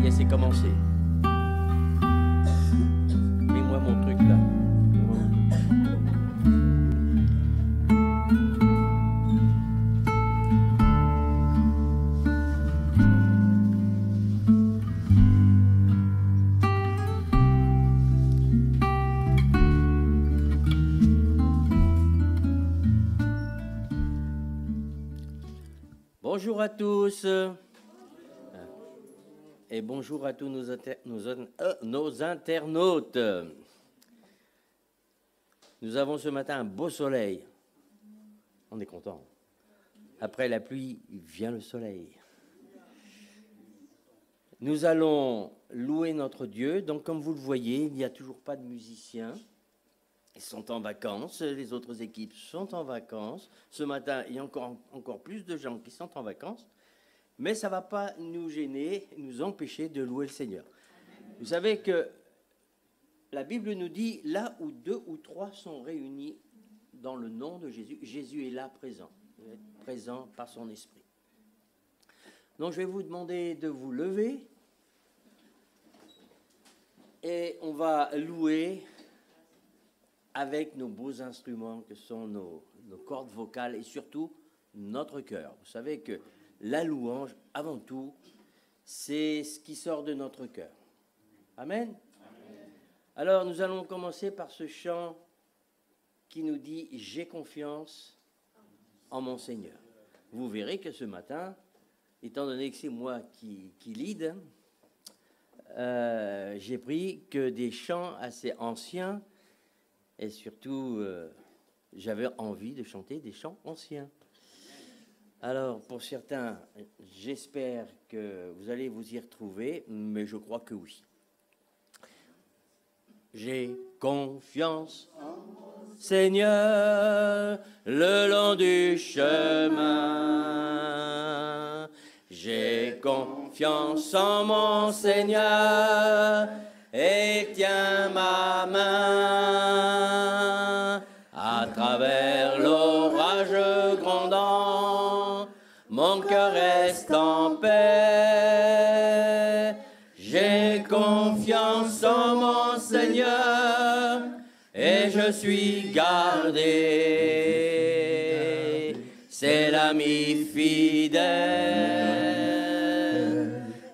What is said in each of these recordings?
y est, c'est commencé. Mets-moi mon truc là. Bonjour à tous et bonjour à tous nos internautes. Nous avons ce matin un beau soleil. On est content. Après la pluie, vient le soleil. Nous allons louer notre Dieu. Donc, comme vous le voyez, il n'y a toujours pas de musiciens. Ils sont en vacances, les autres équipes sont en vacances. Ce matin, il y a encore plus de gens qui sont en vacances. Mais ça ne va pas nous gêner, nous empêcher de louer le Seigneur. Vous savez que la Bible nous dit, là où 2 ou 3 sont réunis dans le nom de Jésus, Jésus est là présent. Il est présent par son esprit. Donc je vais vous demander de vous lever. Et on va louer avec nos beaux instruments que sont nos cordes vocales et surtout notre cœur. Vous savez que la louange, avant tout, c'est ce qui sort de notre cœur. Amen. Amen. Alors, nous allons commencer par ce chant qui nous dit « J'ai confiance en mon Seigneur ». Vous verrez que ce matin, étant donné que c'est moi qui lead, j'ai pris que des chants assez anciens. Et surtout, j'avais envie de chanter des chants anciens. Alors, pour certains, j'espère que vous allez vous y retrouver, mais je crois que oui. J'ai confiance en mon Seigneur le long du chemin. J'ai confiance en mon Seigneur et tiens ma main. À travers l'orage grondant, mon cœur reste en paix. J'ai confiance en mon Seigneur et je suis gardé. C'est l'ami fidèle,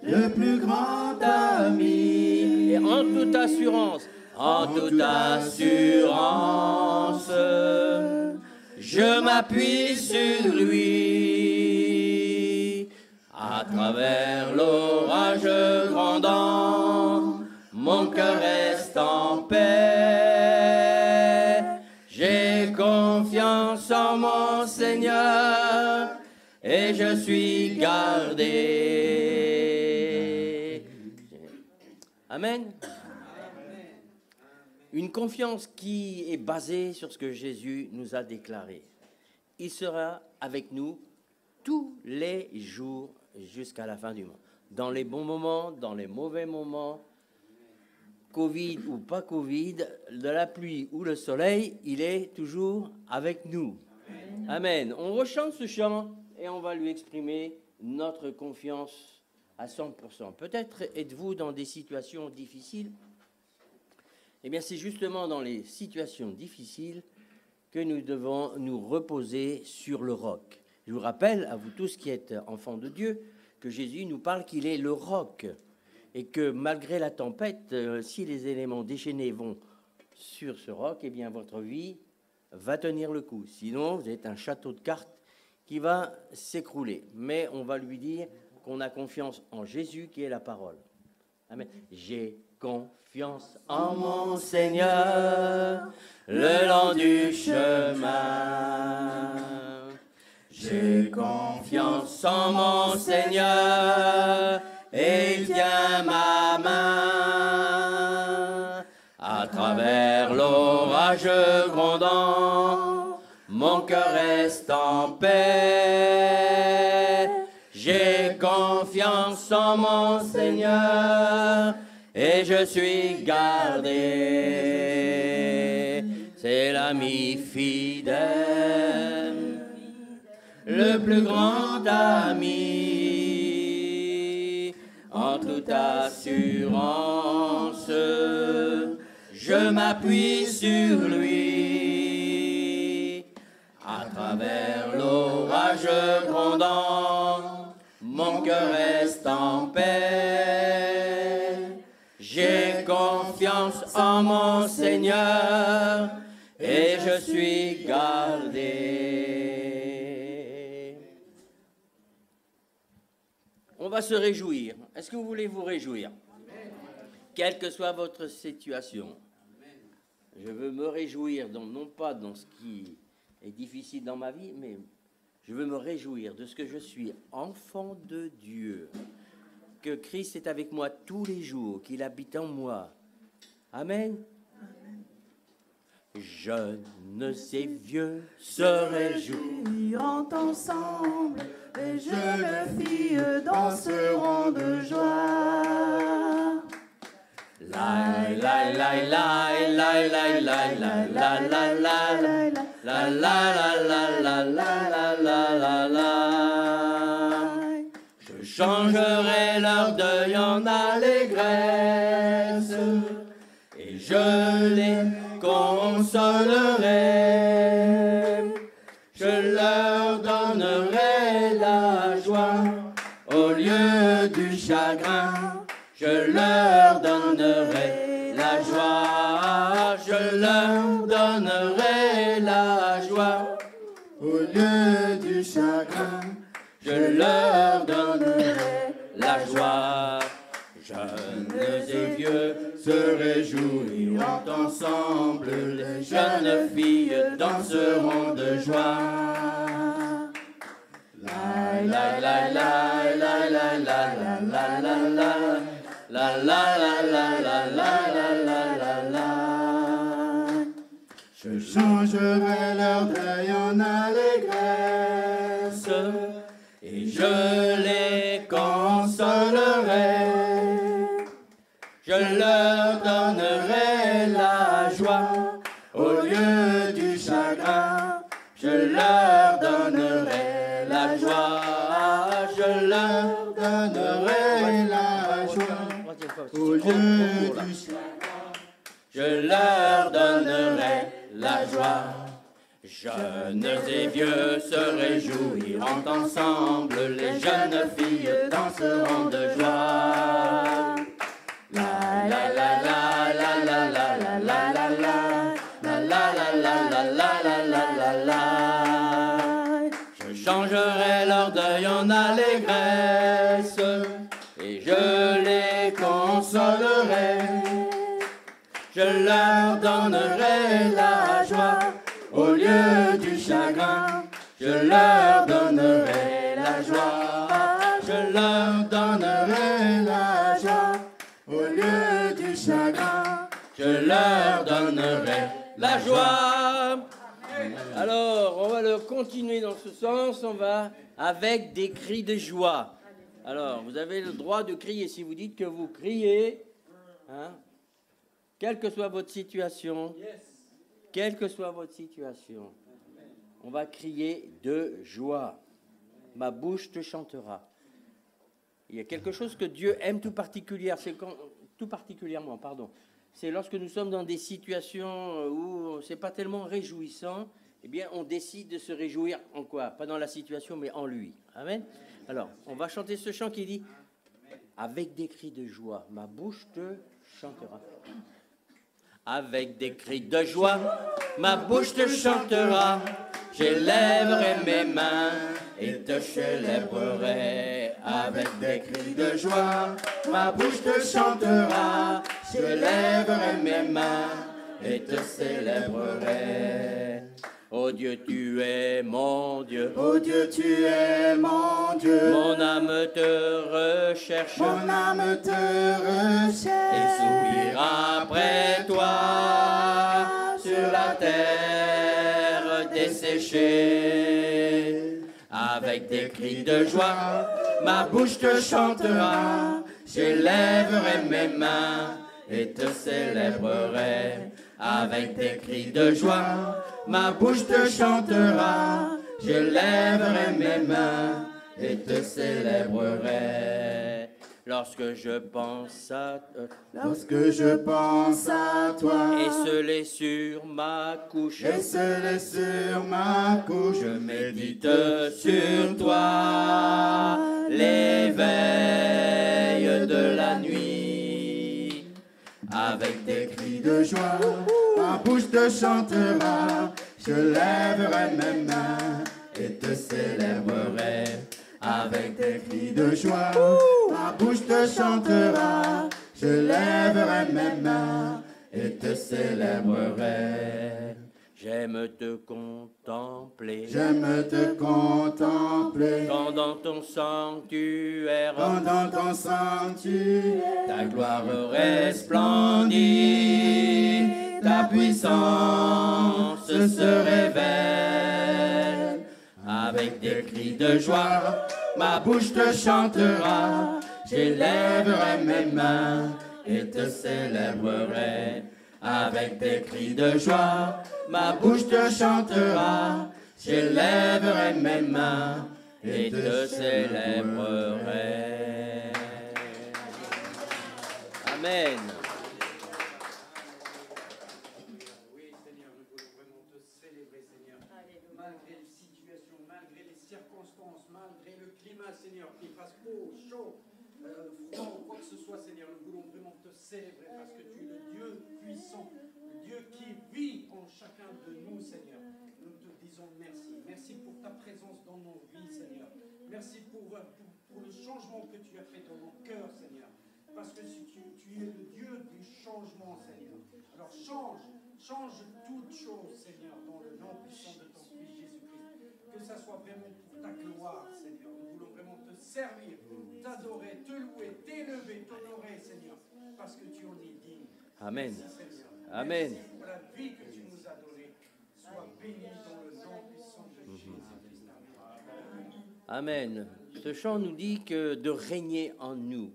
le plus grand ami. Et en toute assurance, je m'appuie sur lui. À travers l'orage grondant, mon cœur reste en paix. J'ai confiance en mon Seigneur et je suis gardé. Amen. Une confiance qui est basée sur ce que Jésus nous a déclaré. Il sera avec nous tous les jours jusqu'à la fin du monde. Dans les bons moments, dans les mauvais moments, Covid ou pas Covid, de la pluie ou le soleil, il est toujours avec nous. Amen. On rechante ce chant et on va lui exprimer notre confiance à 100%. Peut-être êtes-vous dans des situations difficiles. Eh bien, c'est justement dans les situations difficiles que nous devons nous reposer sur le roc. Je vous rappelle, à vous tous qui êtes enfants de Dieu, que Jésus nous parle qu'il est le roc et que malgré la tempête, si les éléments déchaînés vont sur ce roc, eh bien, votre vie va tenir le coup. Sinon, vous êtes un château de cartes qui va s'écrouler. Mais on va lui dire qu'on a confiance en Jésus qui est la parole. Amen. J'ai confiance en mon Seigneur le long du chemin. J'ai confiance en mon Seigneur et il tient ma main. À travers l'orage grondant, mon cœur reste en paix. J'ai confiance en mon Seigneur et je suis gardé. C'est l'ami fidèle, le plus grand ami. en toute assurance. Je m'appuie sur lui, à travers l'orage grondant, mon cœur reste en paix. J'ai confiance en mon Seigneur et je suis gardé. On va se réjouir. Est-ce que vous voulez vous réjouir? Quelle que soit votre situation. Je veux me réjouir, non pas dans ce qui est difficile dans ma vie, mais je veux me réjouir de ce que je suis, enfant de Dieu, que Christ est avec moi tous les jours, qu'il habite en moi. Amen. Jeunes et vieux se réjouiront ensemble, les jeunes filles danseront de joie. La la la la la la la la la la la la la la. Je changerai leur deuil en allégresse et je les consolerai. Je leur donnerai la joie au lieu du chagrin. Je leur donnerai la joie, je leur donnerai la joie. Au lieu du chagrin, je leur donnerai la joie. Jeunes et vieux se réjouiront ensemble, les jeunes filles danseront de joie. La la la la la la la la la la. La la la la la la la la la. Je changerai leur deuil en allégresse et je les consolerai. Je leur donnerai la joie au lieu du chagrin. Je leur donnerai la joie. Je leur donnerai la joie. Au lieu du chagrin, je leur donnerai la joie. Jeunes et vieux se réjouiront ensemble, les jeunes filles danseront de joie. La la la la la la la la la la la la la la la la. Je changerai leur deuil en allégresse et je les consolerai. Je leur donnerai la joie au lieu du chagrin. Je leur donnerai la joie. Je leur donnerai la joie au lieu du chagrin. Je leur donnerai la joie. Alors, on va le continuer dans ce sens. On va avec des cris de joie. Alors, vous avez le droit de crier si vous dites que vous criez, hein, quelle que soit votre situation, quelle que soit votre situation, on va crier de joie. Ma bouche te chantera. Il y a quelque chose que Dieu aime tout particulièrement, c'est lorsque nous sommes dans des situations où c'est pas tellement réjouissant, eh bien, on décide de se réjouir en quoi? Pas dans la situation, mais en lui. Amen. Alors, on va chanter ce chant qui dit « Avec des cris de joie, ma bouche te chantera. » Avec des cris de joie, ma bouche te chantera. J'élèverai mes mains et te célébrerai. Avec des cris de joie, ma bouche te chantera. J'élèverai mes mains et te célébrerai. Oh Dieu, tu es mon Dieu. Oh Dieu, tu es mon Dieu. Mon âme te recherche. Mon âme te recherche. Et soupire après toi sur la terre desséchée. Avec des cris de joie, ma bouche te chantera. J'élèverai mes mains et te célébrerai. Avec des cris de joie, ma bouche te chantera. Je lèverai mes mains et te célébrerai. Lorsque je pense à Lorsque je pense à toi, esselé sur ma couche, esselé sur ma couche, je médite sur toi, l'éveil de la nuit. Avec des cris de joie, ma bouche te chantera, je lèverai mes mains et te célébrerai. Avec des cris de joie, ma bouche te chantera, je lèverai mes mains et te célébrerai. J'aime te contempler, J'aime te contempler, quand dans ton sanctuaire, dans ton sanctuaire, ta gloire resplendit, ta puissance se révèle. Avec des cris de joie, ma bouche te chantera, j'élèverai mes mains et te célébrerai. Avec des cris de joie, ma bouche te chantera, j'élèverai mes mains et te célébrerai. Amen. Oui, Seigneur, nous voulons vraiment te célébrer, Seigneur. Malgré les situations, malgré les circonstances, malgré le climat, Seigneur, qu'il fasse beau, chaud, froid ou quoi que ce soit, Seigneur, nous voulons vraiment te célébrer parce que tu es le Dieu puissant, le Dieu qui vit en chacun de nous, Seigneur. Nous te disons merci. Merci pour ta présence dans nos vies, Seigneur. Merci pour le changement que tu as fait dans nos cœurs, Seigneur. Parce que si tu es le Dieu du changement, Seigneur. Alors change toutes choses, Seigneur, dans le nom puissant de ton Fils Jésus-Christ. Que ça soit vraiment pour ta gloire, Seigneur. Nous voulons vraiment te servir, t'adorer, te louer, t'élever, t'honorer, Seigneur. Parce que tu en es digne. Amen. Merci, Seigneur. Amen. Merci pour la vie que tu nous as donnée. Sois béni dans le nom puissant de Jésus-Christ. Amen. Ce chant nous dit que de régner en nous.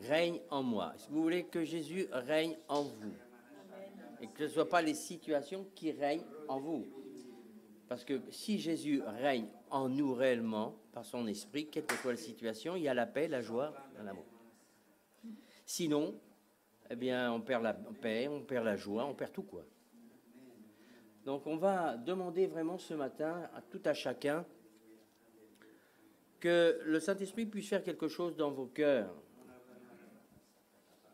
Règne en moi. Est-ce que vous voulez que Jésus règne en vous? Et que ce ne soit pas les situations qui règnent en vous. Parce que si Jésus règne en nous réellement, par son esprit, quelle que soit la situation, il y a la paix, la joie, l'amour. Sinon, eh bien, on perd la paix, on perd la joie, on perd tout, quoi. Donc, on va demander vraiment ce matin à tout à chacun que le Saint-Esprit puisse faire quelque chose dans vos cœurs,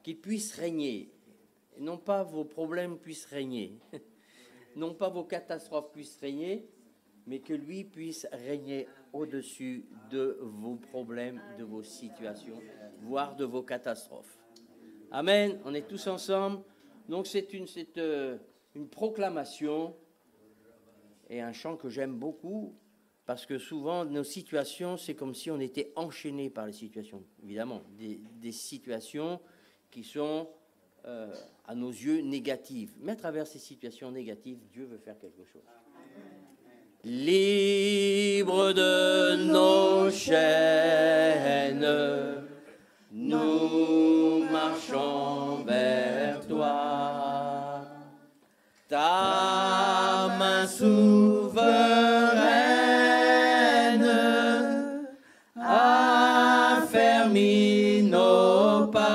qu'il puisse régner. Et non pas vos problèmes puissent régner, non pas vos catastrophes puissent régner, mais que lui puisse régner au-dessus de vos problèmes, de vos situations, voire de vos catastrophes. Amen. On est tous ensemble. Donc c'est une proclamation et un chant que j'aime beaucoup parce que souvent nos situations, c'est comme si on était enchaîné par les situations. Évidemment, des situations qui sont à nos yeux négatives. Mais à travers ces situations négatives, Dieu veut faire quelque chose. Libre de nos chaînes, nous marchons vers toi. Ta main souveraine affermit nos pas,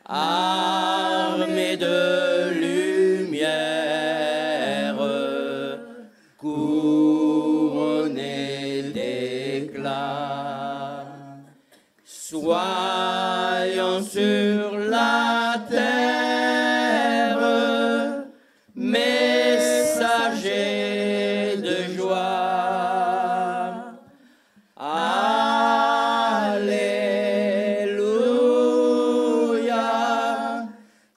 armés de lumière, couronnés d'éclat. Soyons sur la terre, messagers de joie. Alléluia,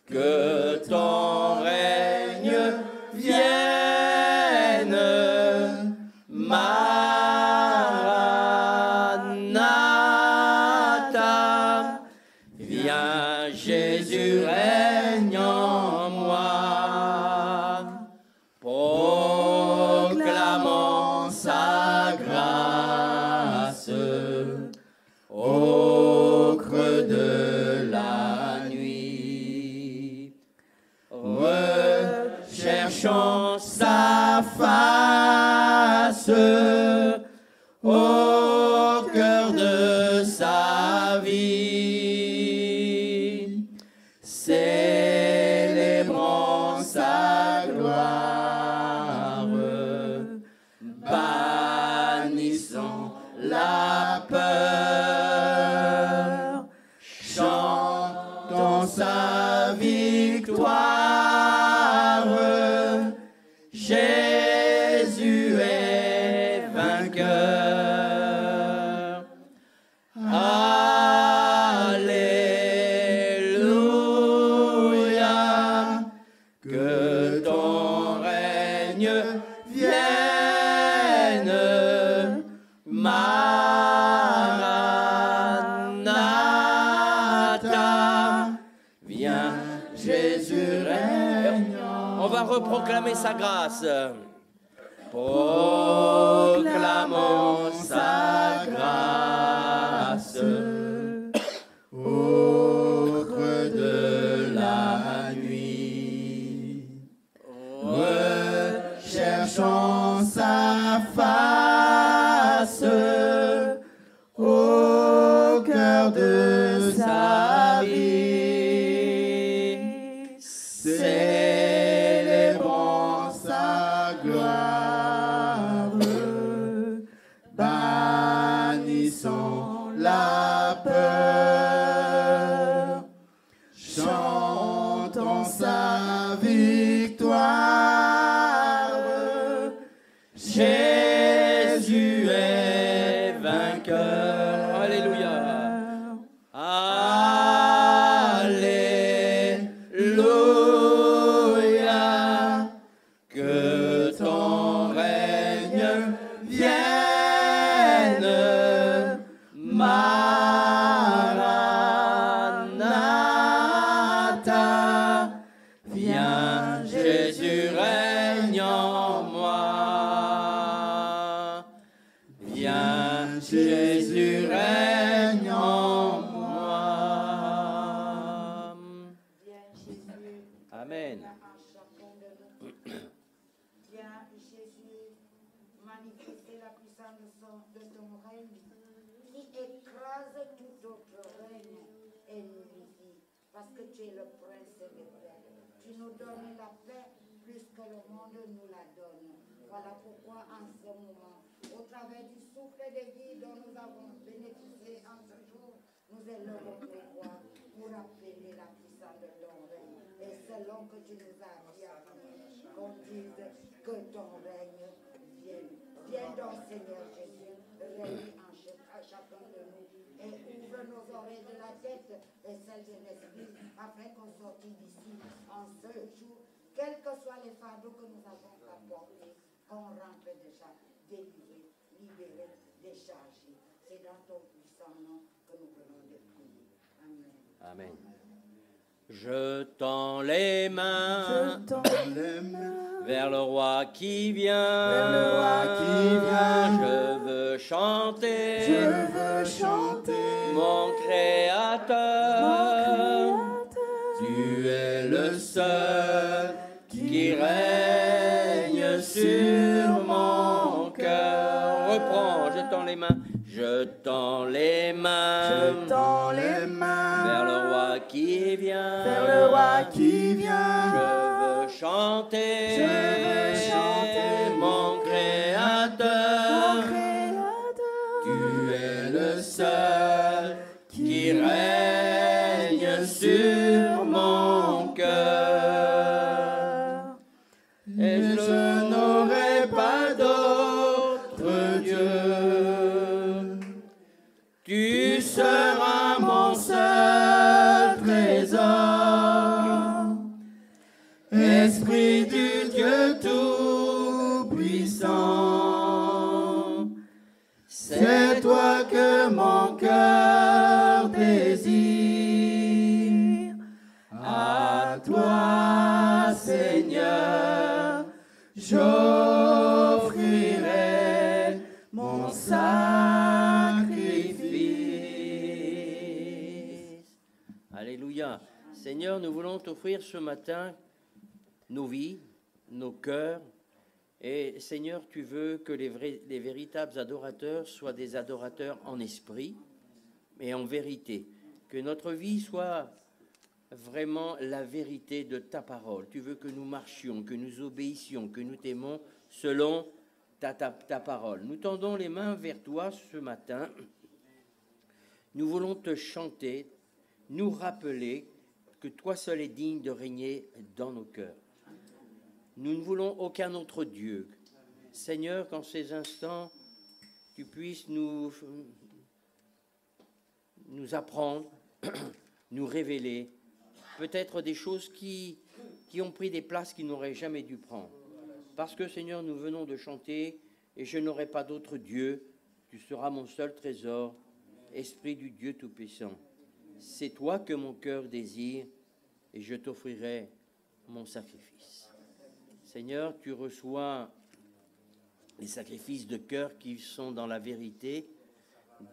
que ton règne vienne, Maranatha. Viens Jésus, règne en moi, proclamant sa grâce au creux de la nuit. Recherchons sa face au cœur de la peur. Chantons sa victoire. Jésus est vainqueur. Alléluia. Que ton règne vienne. Maranatha. Viens, Jésus règne. On va reproclamer sa grâce. Proclamons sa grâce au creux de la nuit. Recherchons sa face au cœur de sa vie. Célébrons sa gloire, bannissons la peur, chantons sa victoire. Jésus est vainqueur. Alléluia. Alléluia. Que ton règne vienne. Maranatha. Viens, Jésus règne en moi. Viens, Jésus règne en moi. Amen. Viens, Jésus, manifester la puissance de ton règne qui écrase tout autre règne ennemi, parce que tu es le prince de paix. Tu nous donnes la paix plus que le monde nous la donne. Voilà pourquoi en ce moment, au travers du souffle de vie dont nous avons bénéficié en ce jour, nous élevons nos voix pour appeler la puissance de ton règne. Et selon que tu nous as dit à nous, qu'on dise que ton règne vienne. Viens donc, Seigneur Jésus, règne à chacun de nous et ouvre nos oreilles de la tête et celles de l'esprit afin qu'on sorte d'ici en ce jour, quels que soient les fardeaux que nous avons à porter, qu'on rentre déjà délivré, libéré, déchargé. C'est dans ton puissant nom que nous venons de prier. Amen. Amen. Je tends les mains vers le roi qui vient. Je veux chanter. Mon Créateur. Tu es le seul qui règne sur mon cœur. Reprends, je tends les mains. Je tends les mains. Vers le roi qui vient. Je veux chanter. Mon Créateur. Tu es le seul qui règne sur mon cœur. Et je n'aurai pas d'autre Dieu. Tu seras mon seul trésor. Esprit du Dieu Tout-Puissant, c'est toi que mon cœur désire. À toi, Seigneur, j'offrirai mon sacrifice. Alléluia. Seigneur, nous voulons t'offrir ce matin nos vies, nos cœurs. Et Seigneur, tu veux que les véritables adorateurs soient des adorateurs en esprit et en vérité. Que notre vie soit vraiment la vérité de ta parole. Tu veux que nous marchions, que nous obéissions, que nous t'aimons selon ta parole. Nous tendons les mains vers toi ce matin. Nous voulons te chanter, nous rappeler que toi seul es digne de régner dans nos cœurs. Nous ne voulons aucun autre Dieu. Seigneur, qu'en ces instants, tu puisses nous apprendre, nous révéler, peut-être des choses qui ont pris des places qu'ils n'auraient jamais dû prendre. Parce que, Seigneur, nous venons de chanter et je n'aurai pas d'autre Dieu. Tu seras mon seul trésor, Esprit du Dieu Tout-Puissant. C'est toi que mon cœur désire et je t'offrirai mon sacrifice. Seigneur, tu reçois les sacrifices de cœur qui sont dans la vérité,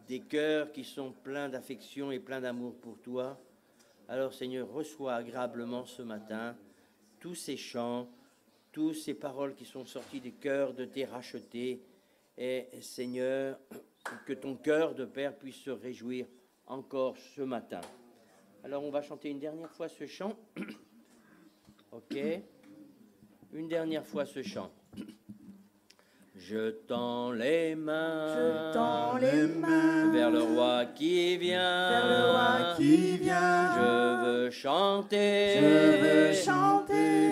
des cœurs qui sont pleins d'affection et pleins d'amour pour toi. Alors, Seigneur, reçois agréablement ce matin tous ces chants, toutes ces paroles qui sont sorties des cœurs de tes rachetés. Et, Seigneur, que ton cœur de Père puisse se réjouir encore ce matin. Alors, on va chanter une dernière fois ce chant. OK? Une dernière fois ce chant. Je tends les mains, vers le roi qui vient, je veux chanter,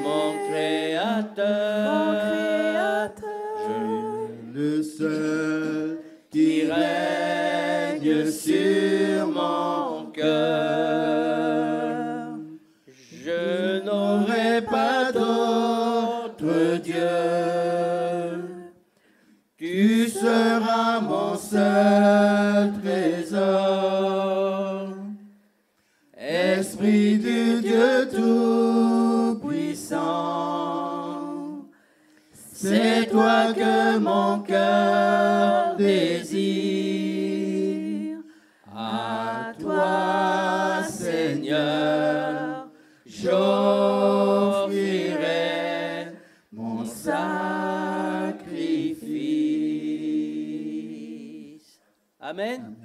mon Créateur, le seul qui règne sur mon cœur. Je n'aurai pas d'autre Dieu. Tu seras mon seul trésor, Esprit du Dieu Tout-Puissant. C'est toi que mon cœur désire. À toi, Seigneur, j'offrirai mon sacrifice. Amen.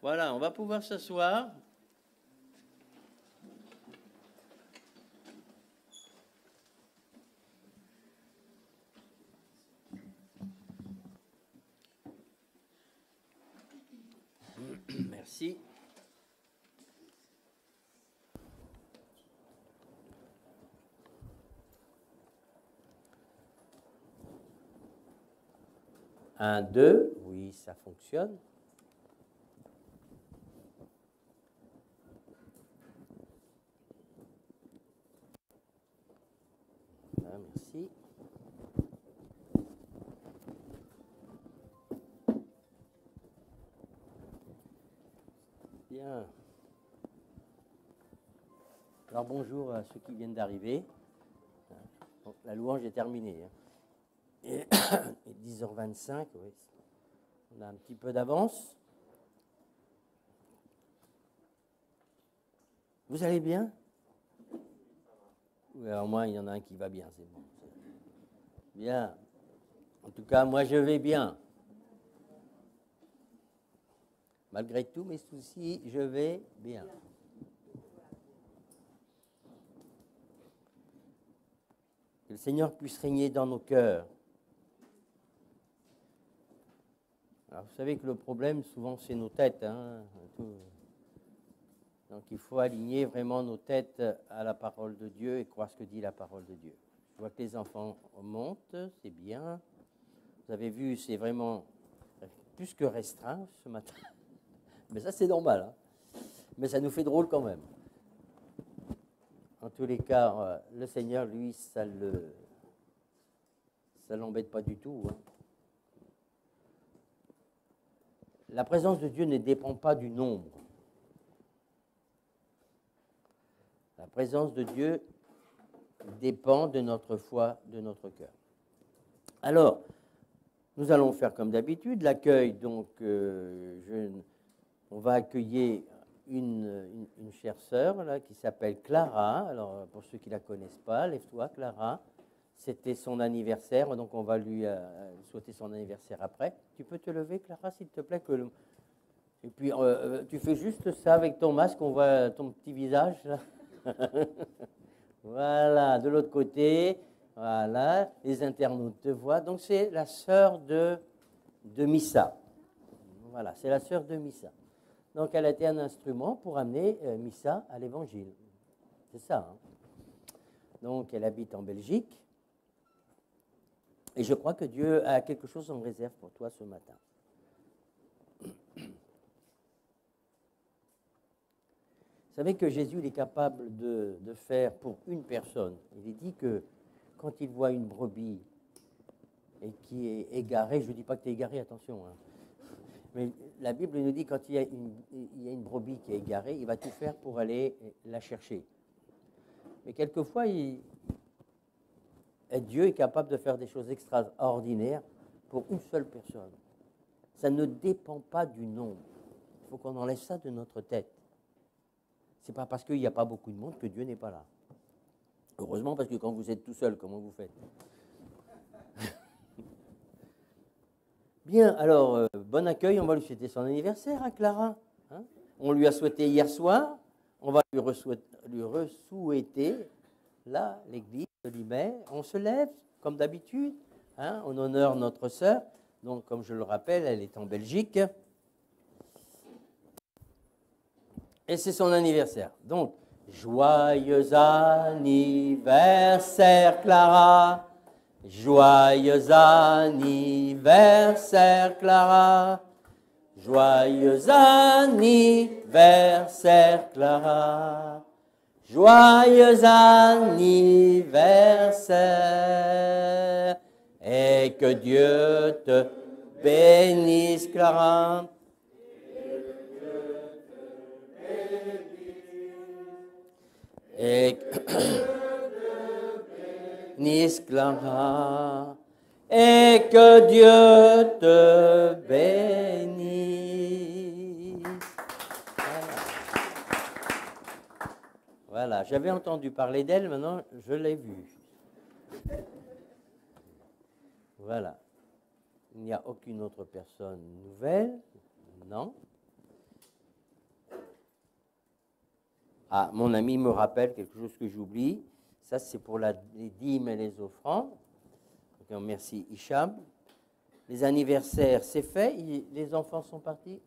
Voilà, on va pouvoir s'asseoir. Merci. Un, deux, oui, ça fonctionne. Voilà, merci. Bien. Alors bonjour à ceux qui viennent d'arriver. Bon, la louange est terminée. Et 10h25, oui. On a un petit peu d'avance. Vous allez bien? Oui, au moins il y en a un qui va bien, c'est bon. Bien. En tout cas, moi je vais bien. Malgré tous mes soucis, je vais bien. Que le Seigneur puisse régner dans nos cœurs. Alors, vous savez que le problème, souvent, c'est nos têtes. Hein, donc, il faut aligner vraiment nos têtes à la parole de Dieu et croire ce que dit la parole de Dieu. Je vois que les enfants montent, c'est bien. Vous avez vu, c'est vraiment plus que restreint ce matin. Mais ça, c'est normal. Hein. Mais ça nous fait drôle quand même. En tous les cas, le Seigneur, lui, ça l'embête pas du tout. Hein. La présence de Dieu ne dépend pas du nombre. La présence de Dieu dépend de notre foi, de notre cœur. Alors, nous allons faire comme d'habitude l'accueil. Donc, on va accueillir une chère sœur là, qui s'appelle Clara. Alors, pour ceux qui ne la connaissent pas, lève-toi, Clara. C'était son anniversaire, donc on va lui souhaiter son anniversaire après. Tu peux te lever, Clara, s'il te plaît. Et puis, tu fais juste ça avec ton masque, on voit ton petit visage. Là. Voilà, de l'autre côté. Voilà, les internautes te voient. Donc c'est la sœur de Missa. Voilà, c'est la sœur de Missa. Donc elle a été un instrument pour amener Missa à l'évangile. C'est ça. Hein. Donc elle habite en Belgique. Et je crois que Dieu a quelque chose en réserve pour toi ce matin. Vous savez que Jésus il est capable de faire pour une personne. Il est dit que quand il voit une brebis et qui est égarée, je ne dis pas que tu es égaré, attention, hein, mais la Bible nous dit quand il y a une brebis qui est égarée, il va tout faire pour aller la chercher. Mais quelquefois, Dieu est capable de faire des choses extraordinaires pour une seule personne. Ça ne dépend pas du nombre. Il faut qu'on enlève ça de notre tête. Ce n'est pas parce qu'il n'y a pas beaucoup de monde que Dieu n'est pas là. Heureusement, parce que quand vous êtes tout seul, comment vous faites? Bien, alors, bon accueil, on va lui souhaiter son anniversaire à Clara. Hein, on lui a souhaité hier soir, on va lui ressouhaiter, là, l'église lui met. On se lève, comme d'habitude, hein, on honore notre sœur. Donc, comme je le rappelle, elle est en Belgique. Et c'est son anniversaire. Donc, joyeux anniversaire, Clara. Joyeux anniversaire, Clara. Joyeux anniversaire, Clara. Joyeux anniversaire. Et que Dieu te bénisse, Clara. Et bénisse Clara, et que Dieu te bénisse. Voilà, j'avais entendu parler d'elle, maintenant je l'ai vue. Voilà. Il n'y a aucune autre personne nouvelle? Non. Ah, mon ami me rappelle quelque chose que j'oublie. Ça, c'est pour les dîmes et les offrandes. Donc, merci, Hicham. Les anniversaires, c'est fait. Les enfants sont partis.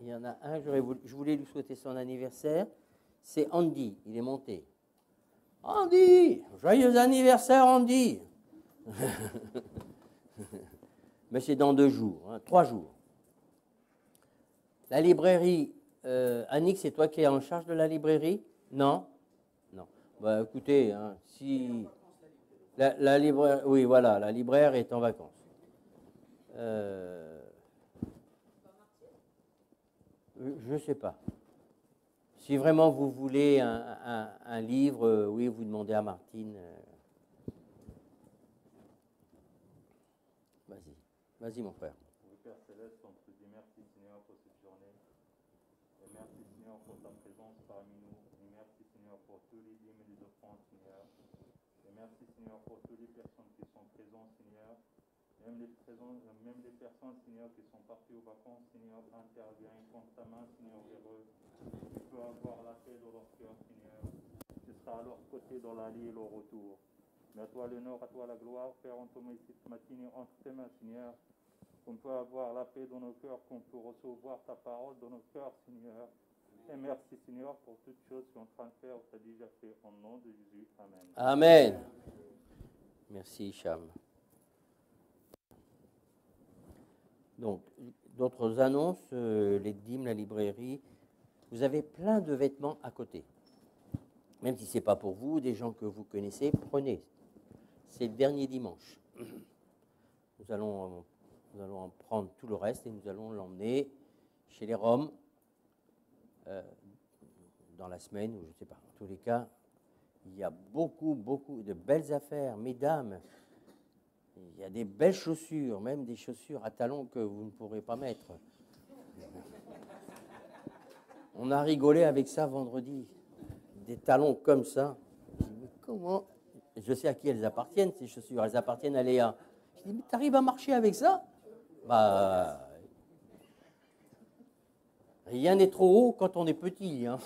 Il y en a un, je voulais lui souhaiter son anniversaire. C'est Andy, il est monté. Andy, joyeux anniversaire, Andy. Mais c'est dans 2 jours, 3 jours. La librairie, Annick, c'est toi qui es en charge de la librairie? Non? Non. Bah, écoutez, hein, si la libraire, oui, voilà, la libraire est en vacances. Je ne sais pas. Si vraiment vous voulez un livre, oui, vous demandez à Martine. Vas-y, vas-y mon frère. Père Céleste, on te dit merci Seigneur pour cette journée. Et merci Seigneur pour ta présence parmi nous. Et merci Seigneur pour tous les dîmes et les offrandes Seigneur. Et merci Seigneur pour toutes les personnes qui sont présentes Seigneur. Même les personnes Seigneur qui sont parties aux vacances Seigneur, interviens constamment Seigneur vers eux. Tu peux avoir la paix dans leur cœur Seigneur. Tu seras à leur côté dans l'allée et le retour. Mais à toi l'honneur, à toi la gloire, Père, on te met cette matinée entre tes mains Seigneur. Qu'on peut avoir la paix dans nos cœurs, qu'on peut recevoir ta parole dans nos cœurs, Seigneur. Et merci, Seigneur, pour toutes choses qu'on est en train de faire, tu as déjà fait au nom de Jésus. Amen. Amen. Merci, Hicham. Donc, d'autres annonces, les dîmes, la librairie. Vous avez plein de vêtements à côté. Même si ce n'est pas pour vous, des gens que vous connaissez, prenez. C'est le dernier dimanche. Nous allons en prendre tout le reste et nous allons l'emmener chez les Roms dans la semaine, ou je ne sais pas. En tous les cas, il y a beaucoup de belles affaires. Mesdames, il y a des belles chaussures, même des chaussures à talons que vous ne pourrez pas mettre. On a rigolé avec ça vendredi. Des talons comme ça. Je dis, mais comment? Je sais à qui elles appartiennent, ces chaussures. Elles appartiennent à Léa. Je dis, mais tu arrives à marcher avec ça? Bah, rien n'est trop haut quand on est petit. Hein.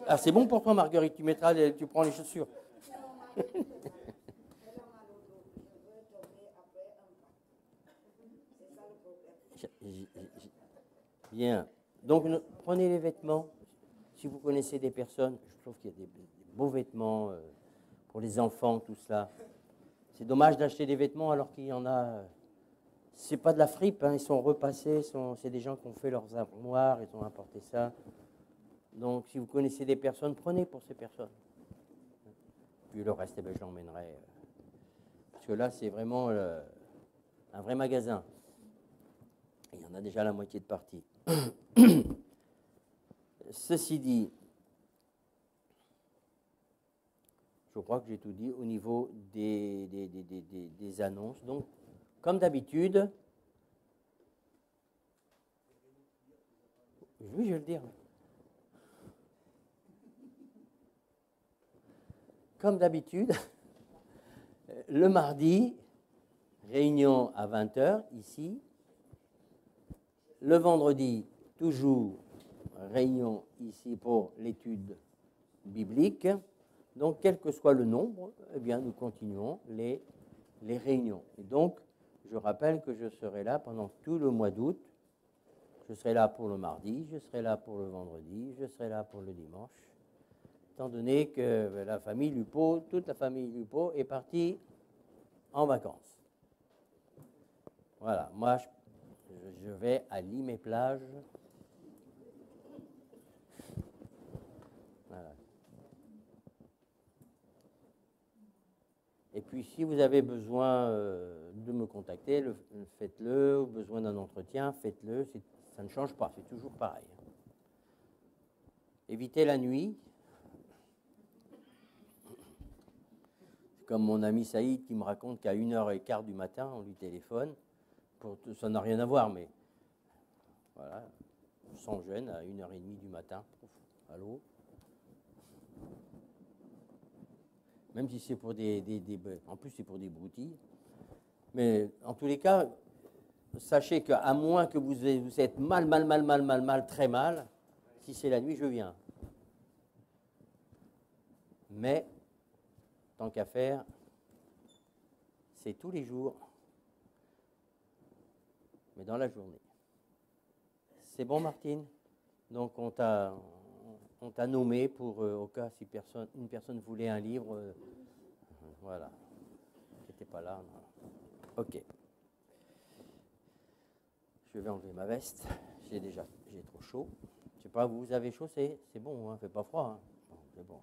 Ah, c'est bon pour toi, Marguerite, tu prends les chaussures. Bien. Donc, prenez les vêtements. Si vous connaissez des personnes, je trouve qu'il y a des beaux vêtements pour les enfants, tout cela. C'est dommage d'acheter des vêtements alors qu'il y en a. C'est pas de la fripe, hein, ils sont repassés. C'est des gens qui ont fait leurs armoires, ils ont apporté ça. Donc, si vous connaissez des personnes, prenez pour ces personnes. Puis le reste, eh ben, je l'emmènerai. Parce que là, c'est vraiment un vrai magasin. Il y en a déjà la moitié de partie. Ceci dit, je crois que j'ai tout dit au niveau des annonces. Donc, comme d'habitude, oui, je vais le dire. Comme d'habitude, le mardi, réunion à 20h ici. Le vendredi, toujours réunion ici pour l'étude biblique. Donc, quel que soit le nombre, eh bien, nous continuons les réunions. Et donc, je rappelle que je serai là pendant tout le mois d'août. Je serai là pour le mardi, je serai là pour le vendredi, je serai là pour le dimanche. Étant donné que la famille Lupeau, toute la famille Lupeau est partie en vacances. Voilà, moi, je vais à Limay-Plage. Voilà. Et puis, si vous avez besoin de me contacter, faites-le. Ou besoin d'un entretien, faites-le. Ça ne change pas, c'est toujours pareil. Évitez la nuit. C'est comme mon ami Saïd qui me raconte qu'à 1h15 du matin, on lui téléphone. Ça n'a rien à voir, mais voilà, sans gêne, à 1h30 du matin. Allô? Même si c'est pour en plus, c'est pour des broutilles. Mais en tous les cas, sachez qu'à moins que vous êtes mal, très mal, si c'est la nuit, je viens. Mais, tant qu'à faire, c'est tous les jours, mais dans la journée. C'est bon, Martine? Donc, on t'a nommé pour, au cas si une personne voulait un livre, voilà. T'étais pas là, non. Ok. Je vais enlever ma veste. J'ai trop chaud. Je sais pas, vous avez chaud, c'est bon, hein, fait pas froid. Hein. Bon, c'est bon.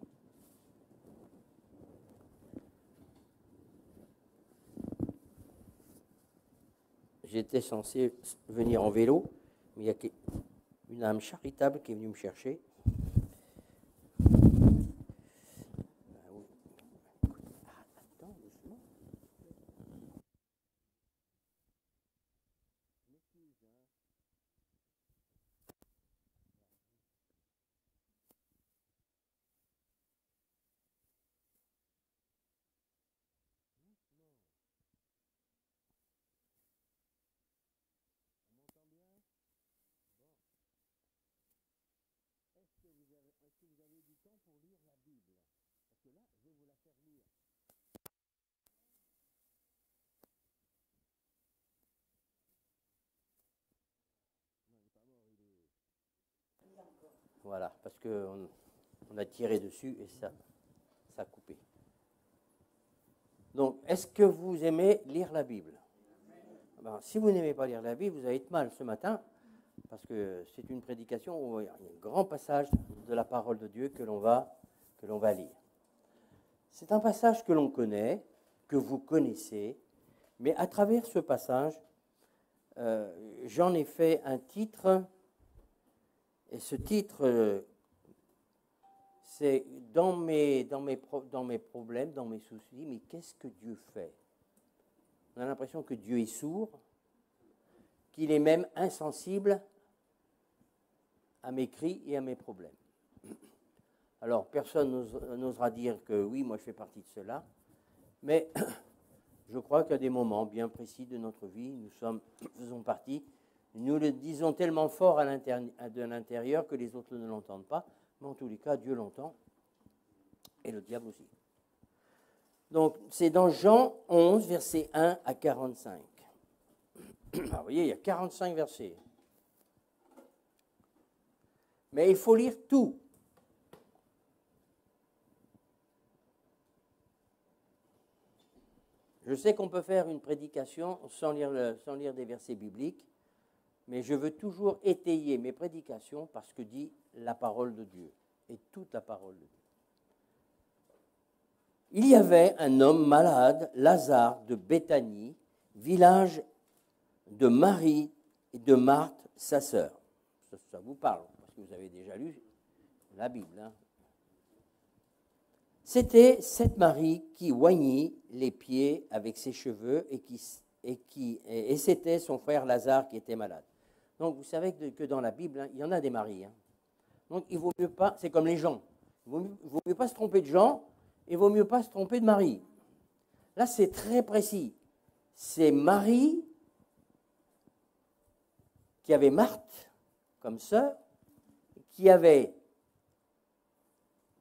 J'étais censé venir en vélo, mais il y a une âme charitable qui est venue me chercher. Attends, doucement. Est-ce que vous avez du temps pour lire la Bible? Parce que là, je vais vous la faire lire. Non, il n'est pas mort, il est... Voilà, parce qu'on a tiré dessus et ça a coupé. Donc, est-ce que vous aimez lire la Bible? Ben, si vous n'aimez pas lire la Bible, vous allez être mal ce matin, parce que c'est une prédication où il y a un grand passage de la parole de Dieu que l'on va lire. C'est un passage que l'on connaît, que vous connaissez, mais à travers ce passage, j'en ai fait un titre, et ce titre, c'est dans mes problèmes, dans mes soucis, mais qu'est-ce que Dieu fait? On a l'impression que Dieu est sourd, qu'il est même insensible à mes cris et à mes problèmes. Alors, personne n'osera dire que oui, moi je fais partie de cela, mais je crois qu'à des moments bien précis de notre vie, nous faisons partie, nous le disons tellement fort de l'intérieur que les autres ne l'entendent pas, Mais en tous les cas, Dieu l'entend, et le diable aussi. Donc, c'est dans Jean 11, versets 1 à 45. Alors, vous voyez, il y a 45 versets. Mais il faut lire tout. Je sais qu'on peut faire une prédication sans lire des versets bibliques, mais je veux toujours étayer mes prédications par ce que dit la parole de Dieu, et toute la parole de Dieu. Il y avait un homme malade, Lazare de Béthanie, village de Marie et de Marthe, sa sœur. Ça vous parle, parce que vous avez déjà lu la Bible. Hein. C'était cette Marie qui oignit les pieds avec ses cheveux et c'était son frère Lazare qui était malade. Donc vous savez que dans la Bible, hein, il y en a des maris. Hein. Donc il vaut mieux pas, c'est comme les gens, il vaut mieux pas se tromper de gens, il vaut mieux pas se tromper de mari. Là c'est très précis. C'est Marie qui avait Marthe comme sœur, qui avait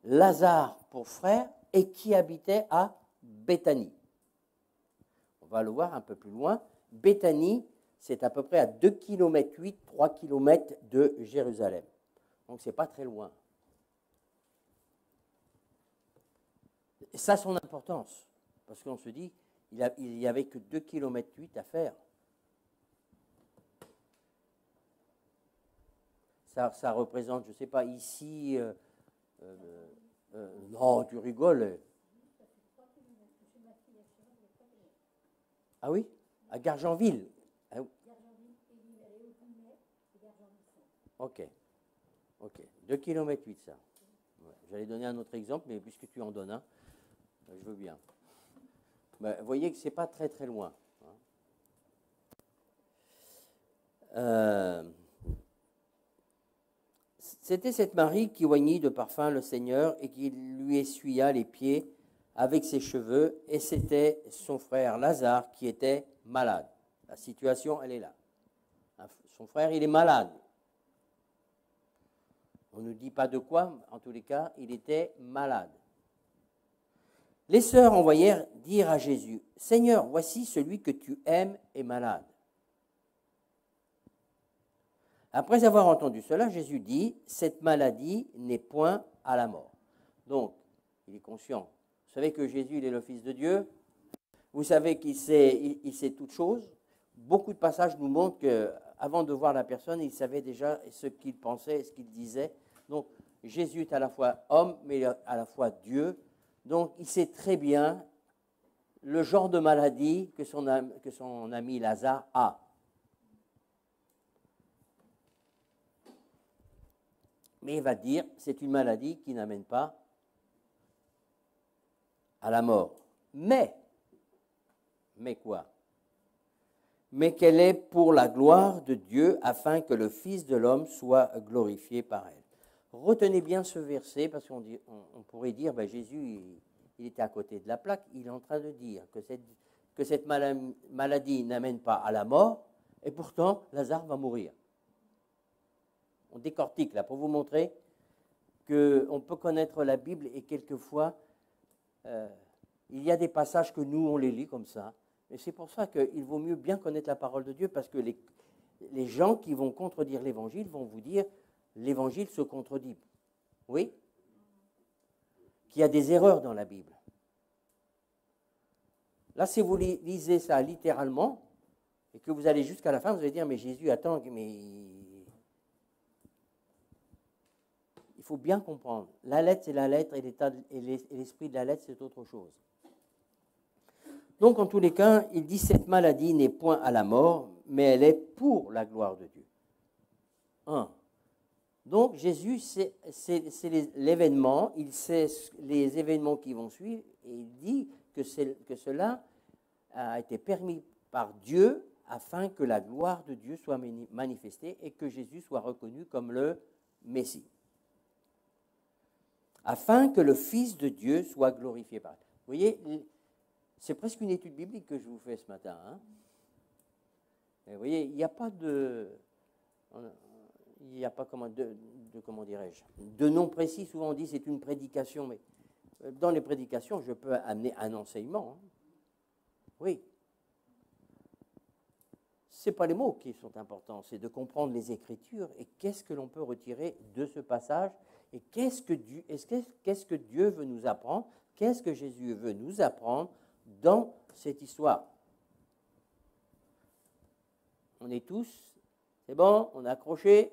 Lazare pour frère et qui habitait à Béthanie. On va le voir un peu plus loin. Béthanie, c'est à peu près à 2,8 km, 3 km de Jérusalem. Donc, ce n'est pas très loin. Et ça a son importance, parce qu'on se dit, il n'y avait que 2,8 km à faire. Ça représente, je ne sais pas, ici... non, tu rigoles. Ah oui? À Gargenville. Ah, ok. 2,8 km ça. Ouais. J'allais donner un autre exemple, mais puisque tu en donnes un, je veux bien. Mais vous voyez que ce n'est pas très très loin. C'était cette Marie qui oignit de parfum le Seigneur et qui lui essuya les pieds avec ses cheveux, et c'était son frère Lazare qui était malade. La situation, elle est là. Son frère, il est malade. On ne nous dit pas de quoi, en tous les cas, il était malade. Les sœurs envoyèrent dire à Jésus, « Seigneur, voici celui que tu aimes est malade. » Après avoir entendu cela, Jésus dit, « Cette maladie n'est point à la mort. » Donc, il est conscient. Vous savez que Jésus, il est le Fils de Dieu. Vous savez qu'il sait toutes choses. Beaucoup de passages nous montrent qu'avant de voir la personne, il savait déjà ce qu'il pensait et ce qu'il disait. Donc, Jésus est à la fois homme, mais à la fois Dieu. Donc, il sait très bien le genre de maladie que son ami Lazare a. Mais il va dire, c'est une maladie qui n'amène pas à la mort. Mais quoi? Mais qu'elle est pour la gloire de Dieu, afin que le Fils de l'homme soit glorifié par elle. Retenez bien ce verset, parce qu'on pourrait dire, ben Jésus, il était à côté de la plaque, il est en train de dire que cette maladie n'amène pas à la mort, et pourtant, Lazare va mourir. On décortique là pour vous montrer qu'on peut connaître la Bible et quelquefois, il y a des passages que nous, on les lit comme ça. Et c'est pour ça qu'il vaut mieux bien connaître la parole de Dieu, parce que les gens qui vont contredire l'Évangile vont vous dire l'Évangile se contredit. Oui? Qu'il y a des erreurs dans la Bible. Là, si vous lisez ça littéralement, et que vous allez jusqu'à la fin, vous allez dire, mais Jésus, attends, mais... Il faut bien comprendre. La lettre, c'est la lettre, et l'esprit de la lettre, c'est autre chose. Donc, en tous les cas, il dit, cette maladie n'est point à la mort, mais elle est pour la gloire de Dieu. Donc, Jésus, c'est l'événement, il sait les événements qui vont suivre, et il dit que cela a été permis par Dieu afin que la gloire de Dieu soit manifestée et que Jésus soit reconnu comme le Messie. Afin que le Fils de Dieu soit glorifié par lui. Vous voyez, c'est presque une étude biblique que je vous fais ce matin. Hein. Et vous voyez, il n'y a pas de... il n'y a pas comment dirais-je, de nom précis. Souvent on dit c'est une prédication, mais dans les prédications, je peux amener un enseignement. Hein. Oui. Ce n'est pas les mots qui sont importants, c'est de comprendre les Écritures et qu'est-ce que l'on peut retirer de ce passage et qu'est-ce que Dieu veut nous apprendre, qu'est-ce que Jésus veut nous apprendre dans cette histoire. On est tous, c'est bon, on a accroché,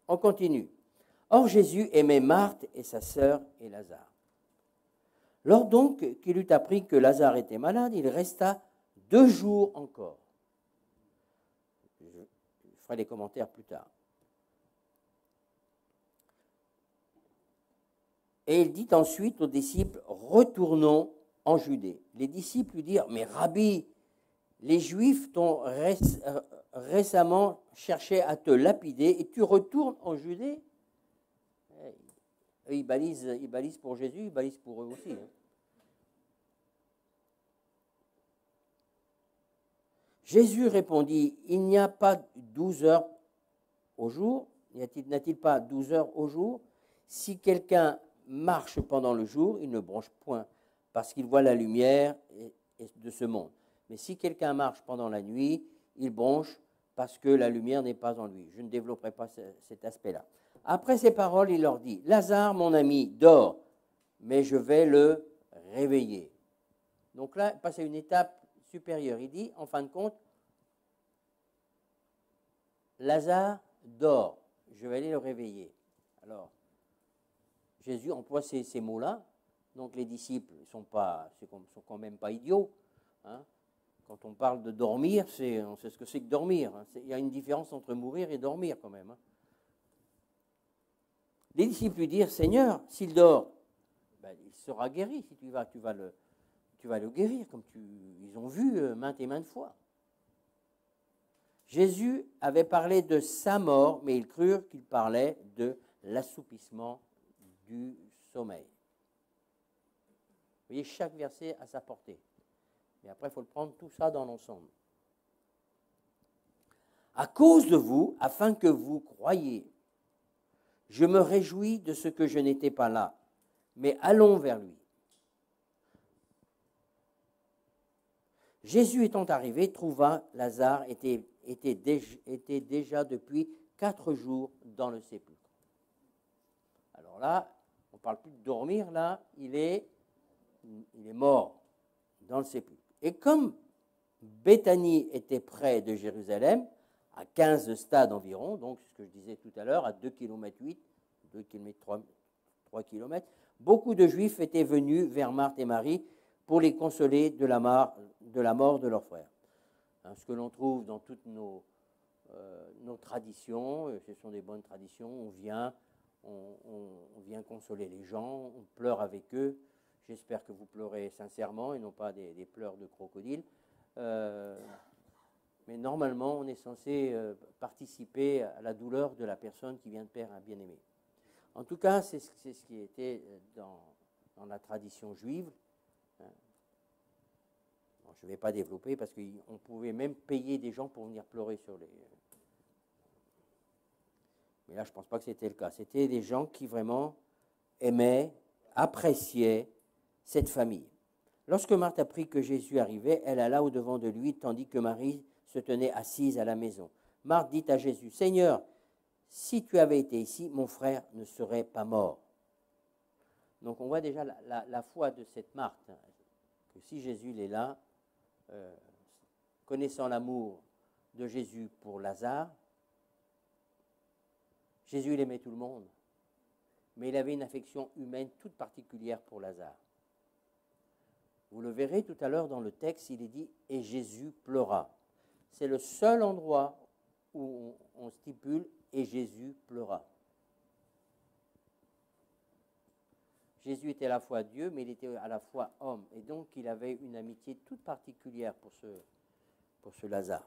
on continue. Or Jésus aimait Marthe et sa sœur et Lazare. Lors donc qu'il eut appris que Lazare était malade, il resta 2 jours encore. Je ferai les commentaires plus tard. Et il dit ensuite aux disciples, retournons en Judée. Les disciples lui dirent, mais Rabbi, les Juifs t'ont récemment cherché à te lapider et tu retournes en Judée. Ils balisent pour Jésus, ils balisent pour eux aussi. Hein. Jésus répondit, il n'y a pas 12 heures au jour, n'a-t-il pas 12 heures au jour? Si quelqu'un marche pendant le jour, il ne bronche point, parce qu'il voit la lumière de ce monde. Mais si quelqu'un marche pendant la nuit, il bronche, parce que la lumière n'est pas en lui. Je ne développerai pas cet aspect-là. Après ces paroles, il leur dit, Lazare, mon ami, dort, mais je vais le réveiller. Donc là, il passe à une étape supérieure. Il dit, en fin de compte, Lazare dort, je vais aller le réveiller. Alors, Jésus emploie ces mots-là, donc les disciples ne sont quand même pas idiots. Hein. Quand on parle de dormir, on sait ce que c'est que dormir. Hein. Il y a une différence entre mourir et dormir quand même. Hein. Les disciples lui dirent, Seigneur, s'il dort, ben, il sera guéri. Si tu vas le guérir, comme ils ont vu maintes et maintes fois. Jésus avait parlé de sa mort, mais ils crurent qu'il parlait de l'assoupissement du sommeil. Vous voyez, chaque verset a sa portée. Mais après, il faut le prendre tout ça dans l'ensemble. À cause de vous, afin que vous croyiez, je me réjouis de ce que je n'étais pas là, mais allons vers lui. Jésus étant arrivé, trouva Lazare était déjà depuis 4 jours dans le sépulcre. Alors là, on ne parle plus de dormir, là, il est mort dans le sépulcre. Et comme Béthanie était près de Jérusalem, à 15 stades environ, donc ce que je disais tout à l'heure, à 2,8 km, 3 km, beaucoup de Juifs étaient venus vers Marthe et Marie pour les consoler de la mort de leur frère. Hein, ce que l'on trouve dans toutes nos traditions, ce sont des bonnes traditions, on vient consoler les gens, on pleure avec eux. J'espère que vous pleurez sincèrement et non pas des pleurs de crocodile. Mais normalement, on est censé participer à la douleur de la personne qui vient de perdre un bien-aimé. En tout cas, c'est ce qui était dans la tradition juive. Bon, je ne vais pas développer parce qu'on pouvait même payer des gens pour venir pleurer sur les... Mais là, je ne pense pas que c'était le cas. C'était des gens qui vraiment aimaient, appréciaient cette famille. Lorsque Marthe apprit que Jésus arrivait, elle alla au-devant de lui, tandis que Marie se tenait assise à la maison. Marthe dit à Jésus, « Seigneur, si tu avais été ici, mon frère ne serait pas mort. » Donc on voit déjà la foi de cette Marthe, que si Jésus est là, connaissant l'amour de Jésus pour Lazare, Jésus il aimait tout le monde, mais il avait une affection humaine toute particulière pour Lazare. Vous le verrez tout à l'heure dans le texte, il est dit « et Jésus pleura ». C'est le seul endroit où on stipule « et Jésus pleura ». Jésus était à la fois Dieu, mais il était à la fois homme. Et donc, il avait une amitié toute particulière pour ce Lazare.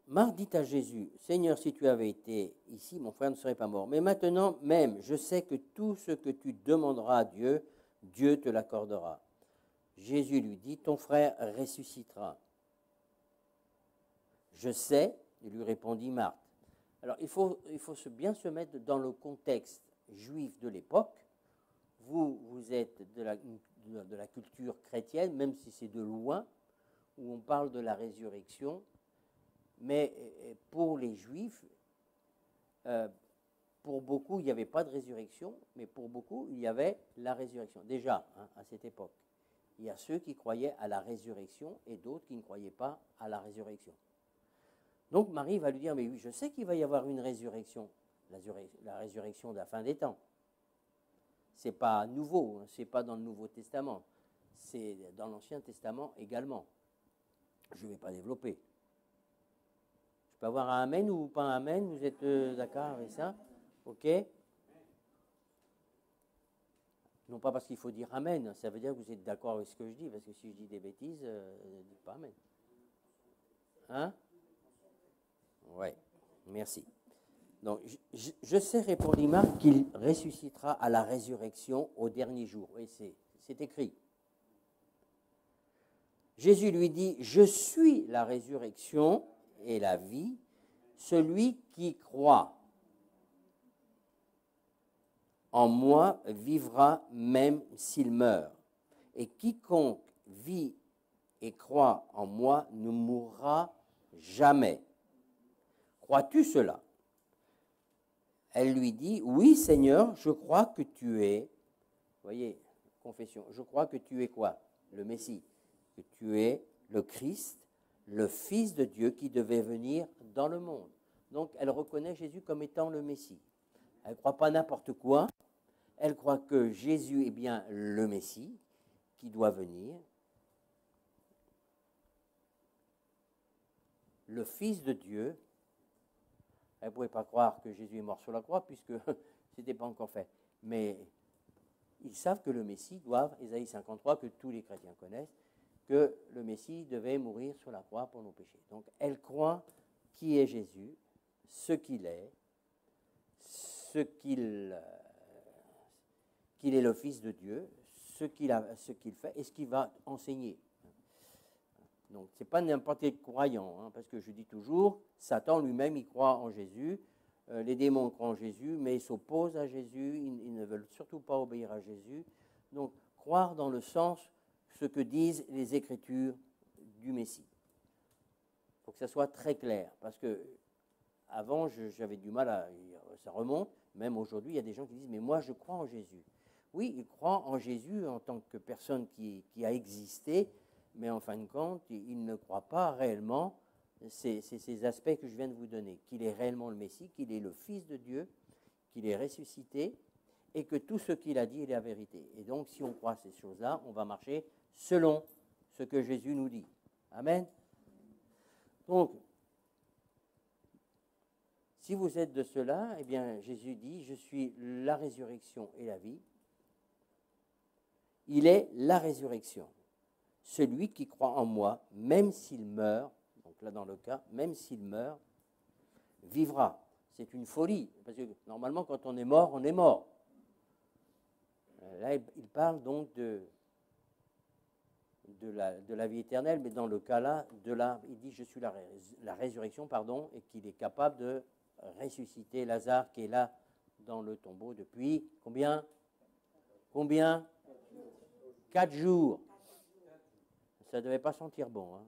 Marthe dit à Jésus, « Seigneur, si tu avais été ici, mon frère ne serait pas mort. Mais maintenant même, je sais que tout ce que tu demanderas à Dieu, Dieu te l'accordera. » Jésus lui dit, « Ton frère ressuscitera. » Je sais Et lui répondit Marthe. Alors, il faut bien se mettre dans le contexte juif de l'époque. Vous êtes de la culture chrétienne, même si c'est de loin, où on parle de la résurrection. Mais pour les Juifs, pour beaucoup, il n'y avait pas de résurrection, mais pour beaucoup, il y avait la résurrection. Déjà, à cette époque, il y a ceux qui croyaient à la résurrection et d'autres qui ne croyaient pas à la résurrection. Donc Marie va lui dire, mais oui, je sais qu'il va y avoir une résurrection, la résurrection de la fin des temps. Ce n'est pas nouveau, ce n'est pas dans le Nouveau Testament, c'est dans l'Ancien Testament également. Je ne vais pas développer. Je peux avoir un amen ou pas un amen, vous êtes d'accord avec ça? Ok? Non pas parce qu'il faut dire amen, ça veut dire que vous êtes d'accord avec ce que je dis, parce que si je dis des bêtises, ne dites pas amen. Hein? Oui, merci. Donc, je sais, répondit Marc, qu'il ressuscitera à la résurrection au dernier jour. Oui, c'est écrit. Jésus lui dit, je suis la résurrection et la vie, celui qui croit en moi vivra même s'il meurt. Et quiconque vit et croit en moi ne mourra jamais. Crois-tu cela? Elle lui dit, oui Seigneur, je crois que tu es, voyez, confession, je crois que tu es quoi? Le Messie, que tu es le Christ, le Fils de Dieu qui devait venir dans le monde. Donc elle reconnaît Jésus comme étant le Messie. Elle ne croit pas n'importe quoi, elle croit que Jésus est bien le Messie qui doit venir, le Fils de Dieu. Elle ne pouvait pas croire que Jésus est mort sur la croix, puisque ce n'était pas encore fait. Mais ils savent que le Messie doit, Ésaïe 53, que tous les chrétiens connaissent, que le Messie devait mourir sur la croix pour nos péchés. Donc elle croit qui est Jésus, ce qu'il est, qu'il est le Fils de Dieu, ce qu'il fait et ce qu'il va enseigner. Donc, ce n'est pas n'importe quel croyant, parce que je dis toujours, Satan lui-même, il croit en Jésus, les démons croient en Jésus, mais ils s'opposent à Jésus, ils ne veulent surtout pas obéir à Jésus. Donc, croire dans le sens, ce que disent les Écritures du Messie. Il faut que ça soit très clair, parce que avant, j'avais du mal ça remonte, même aujourd'hui, il y a des gens qui disent, mais moi, je crois en Jésus. Oui, ils croient en Jésus en tant que personne qui a existé, mais en fin de compte, il ne croit pas réellement ces aspects que je viens de vous donner, qu'il est réellement le Messie, qu'il est le Fils de Dieu, qu'il est ressuscité, et que tout ce qu'il a dit est la vérité. Et donc, si on croit ces choses-là, on va marcher selon ce que Jésus nous dit. Amen. Donc, si vous êtes de cela, eh bien, Jésus dit, je suis la résurrection et la vie. Il est la résurrection. Celui qui croit en moi, même s'il meurt, donc là dans le cas, même s'il meurt, vivra. C'est une folie, parce que normalement quand on est mort, on est mort. Là, il parle donc de la vie éternelle, mais dans le cas là, il dit je suis la résurrection, et qu'il est capable de ressusciter Lazare qui est là dans le tombeau depuis combien 4 jours. Ça ne devait pas sentir bon,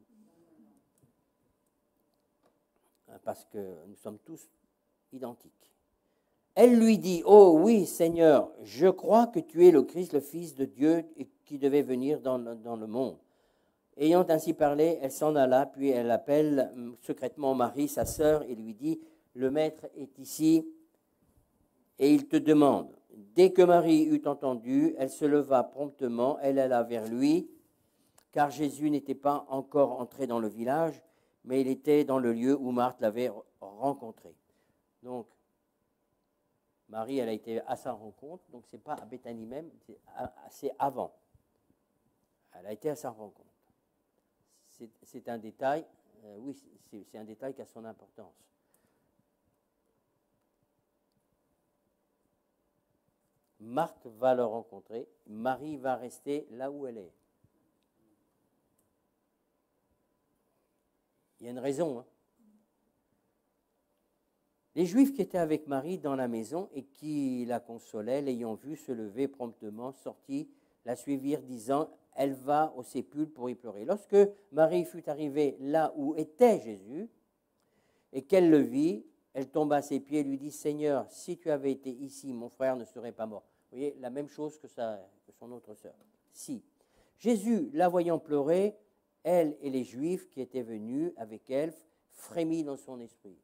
parce que nous sommes tous identiques. Elle lui dit, oh oui Seigneur, je crois que tu es le Christ, le Fils de Dieu qui devait venir dans le monde. Ayant ainsi parlé, elle s'en alla, puis elle appelle secrètement Marie, sa sœur, et lui dit, le Maître est ici et il te demande. Dès que Marie eut entendu, elle se leva promptement, elle alla vers lui, car Jésus n'était pas encore entré dans le village, mais il était dans le lieu où Marthe l'avait rencontré. Donc, Marie, elle a été à sa rencontre, donc ce n'est pas à Béthanie même, c'est avant. Elle a été à sa rencontre. C'est un détail, oui, c'est un détail qui a son importance. Marthe va le rencontrer, Marie va rester là où elle est. Il y a une raison. Les Juifs qui étaient avec Marie dans la maison et qui la consolaient, l'ayant vue se lever promptement, sortit, la suivirent, disant, elle va au sépulcre pour y pleurer. Lorsque Marie fut arrivée là où était Jésus, et qu'elle le vit, elle tomba à ses pieds et lui dit, Seigneur, si tu avais été ici, mon frère ne serait pas mort. Vous voyez, la même chose que son autre sœur. Si. Jésus, la voyant pleurer, elle et les Juifs qui étaient venus avec elle, frémit dans son esprit.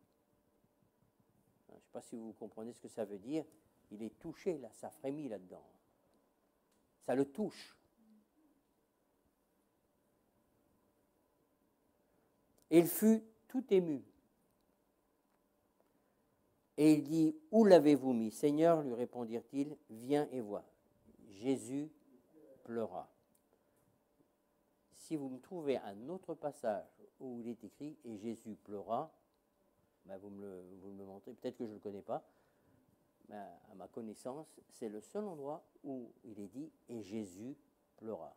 Je ne sais pas si vous comprenez ce que ça veut dire. Il est touché, là, ça frémit là-dedans. Ça le touche. Et il fut tout ému. Et il dit, où l'avez-vous mis? Seigneur, lui répondirent-ils, viens et vois. Jésus pleura. Si vous me trouvez un autre passage où il est écrit, et Jésus pleura, ben vous me le montrez, peut-être que je ne le connais pas, mais à ma connaissance, c'est le seul endroit où il est dit, et Jésus pleura.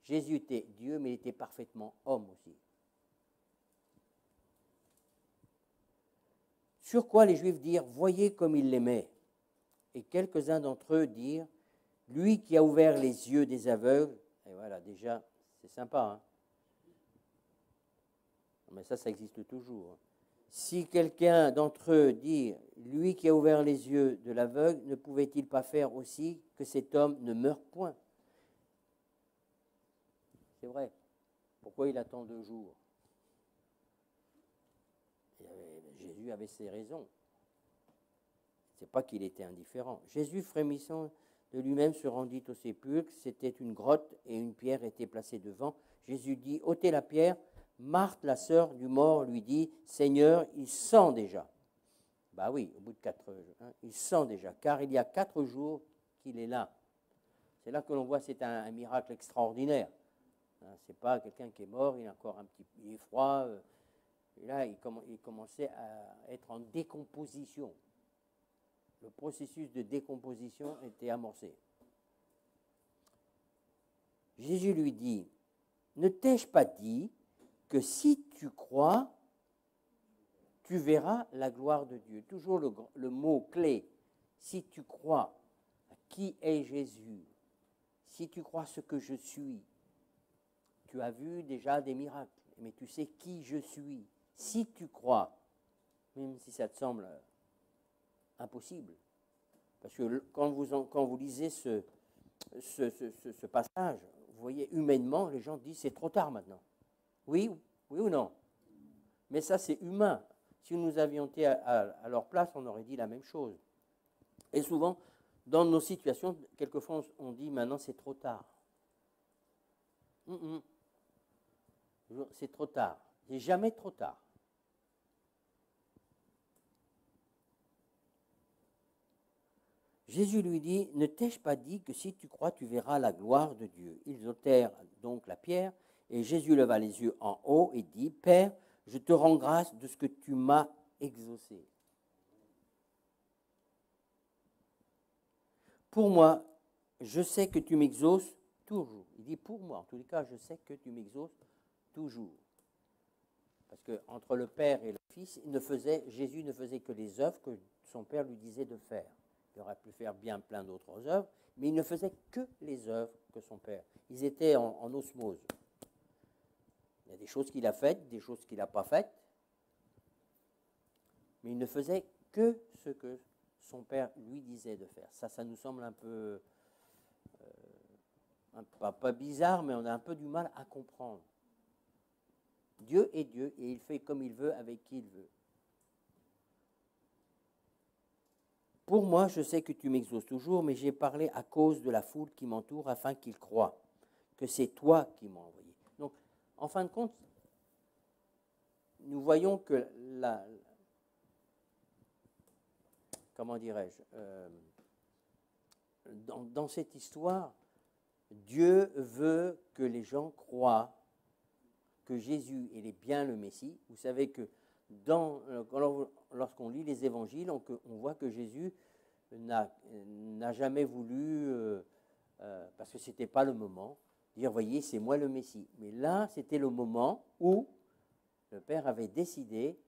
Jésus était Dieu, mais il était parfaitement homme aussi. Sur quoi les Juifs dirent, voyez comme il l'aimait. Et quelques-uns d'entre eux dirent, lui qui a ouvert les yeux des aveugles, et voilà, déjà, c'est sympa, hein? Mais ça existe toujours. Si quelqu'un d'entre eux dit, lui qui a ouvert les yeux de l'aveugle, ne pouvait-il pas faire aussi que cet homme ne meure point? C'est vrai. Pourquoi il attend 2 jours? Jésus avait ses raisons. Ce n'est pas qu'il était indifférent. Jésus, frémissant de lui-même, se rendit au sépulcre. C'était une grotte et une pierre était placée devant. Jésus dit, ôtez la pierre. Marthe, la sœur du mort, lui dit, Seigneur, il sent déjà. Bah oui, au bout de 4 jours, hein, il sent déjà, car il y a 4 jours qu'il est là. C'est là que l'on voit, c'est un miracle extraordinaire. Hein, ce n'est pas quelqu'un qui est mort, il est encore il est froid. Et là, il commençait à être en décomposition. Le processus de décomposition était amorcé. Jésus lui dit, ne t'ai-je pas dit que si tu crois, tu verras la gloire de Dieu. Toujours le mot clé, si tu crois, qui est Jésus, si tu crois ce que je suis, tu as vu déjà des miracles, mais tu sais qui je suis. Si tu crois, même si ça te semble impossible, parce que quand vous lisez ce passage, vous voyez, humainement, les gens disent c'est trop tard maintenant. Oui ou non? Mais ça, c'est humain. Si nous avions été à leur place, on aurait dit la même chose. Et souvent, dans nos situations, quelquefois, on dit maintenant c'est trop tard. C'est trop tard. C'est jamais trop tard. Jésus lui dit, ne t'ai-je pas dit que si tu crois, tu verras la gloire de Dieu? Ils ôtèrent donc la pierre, et Jésus leva les yeux en haut et dit, Père, je te rends grâce de ce que tu m'as exaucé. Pour moi, je sais que tu m'exauces toujours. Il dit pour moi, en tous les cas, je sais que tu m'exauces toujours. Parce qu'entre le Père et le Fils, Jésus ne faisait que les œuvres que son Père lui disait de faire. Il aurait pu faire bien plein d'autres œuvres, mais il ne faisait que les œuvres que son Père. Ils étaient en osmose. Il y a des choses qu'il a faites, des choses qu'il n'a pas faites, mais il ne faisait que ce que son Père lui disait de faire. Ça nous semble un peu, pas bizarre, mais on a un peu du mal à comprendre. Dieu est Dieu et il fait comme il veut avec qui il veut. Pour moi, je sais que tu m'exauces toujours, mais j'ai parlé à cause de la foule qui m'entoure afin qu'ils croient que c'est toi qui m'as envoyé. Donc, en fin de compte, nous voyons que comment dirais-je, dans cette histoire, Dieu veut que les gens croient que Jésus est bien le Messie. Vous savez que lorsqu'on lit les évangiles, on voit que Jésus n'a jamais voulu, parce que ce n'était pas le moment, dire, voyez, c'est moi le Messie. Mais là, c'était le moment où le Père avait décidé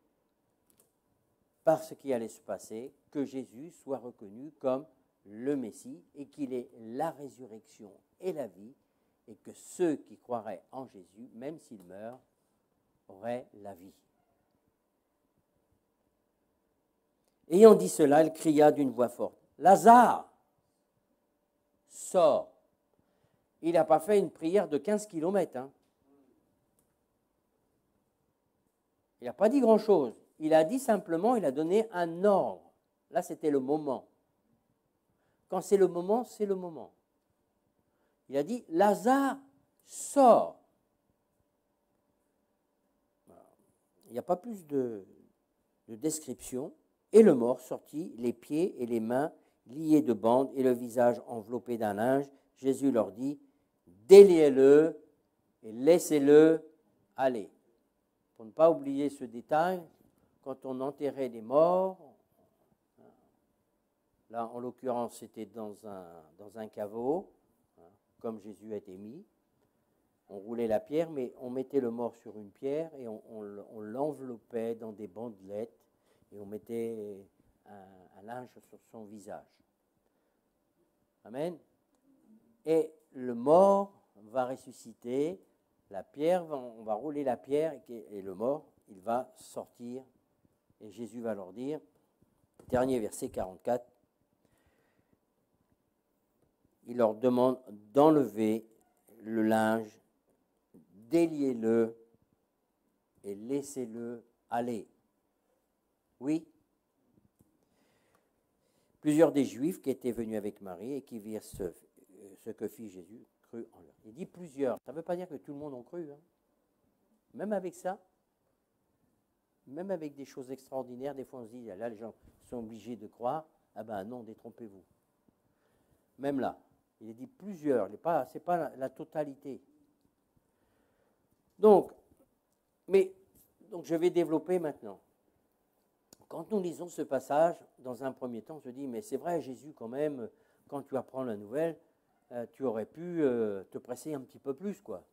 par ce qui allait se passer, que Jésus soit reconnu comme le Messie et qu'il ait la résurrection et la vie, et que ceux qui croiraient en Jésus, même s'ils meurent, auraient la vie. Ayant dit cela, elle cria d'une voix forte, « Lazare, sors !» Il n'a pas fait une prière de 15 kilomètres. Hein. Il n'a pas dit grand-chose. Il a dit simplement, il a donné un ordre. Là, c'était le moment. Quand c'est le moment, c'est le moment. Il a dit, Lazare, sors. Il n'y a pas plus de description. Et le mort sortit, les pieds et les mains liés de bandes et le visage enveloppé d'un linge. Jésus leur dit, déliez-le et laissez-le aller. Pour ne pas oublier ce détail, quand on enterrait des morts, là en l'occurrence c'était dans un caveau, comme Jésus a été mis, on roulait la pierre, mais on mettait le mort sur une pierre et on l'enveloppait dans des bandelettes et on mettait un linge sur son visage. Amen. Et le mort va ressusciter, la pierre, on va rouler la pierre et le mort, il va sortir. Et Jésus va leur dire, dernier verset 44, il leur demande d'enlever le linge, déliez-le et laissez-le aller. Oui. Plusieurs des Juifs qui étaient venus avec Marie et qui virent ce que fit Jésus, crurent en lui. Il dit plusieurs, ça ne veut pas dire que tout le monde en cru. Hein. Même avec ça, même avec des choses extraordinaires, des fois on se dit, là les gens sont obligés de croire, ah ben non, détrompez-vous. Même là, il est dit plusieurs, ce n'est pas la totalité. Donc, je vais développer maintenant. Quand nous lisons ce passage, dans un premier temps, on se dit, mais c'est vrai, Jésus, quand même, quand tu apprends la nouvelle, tu aurais pu te presser un petit peu plus, quoi.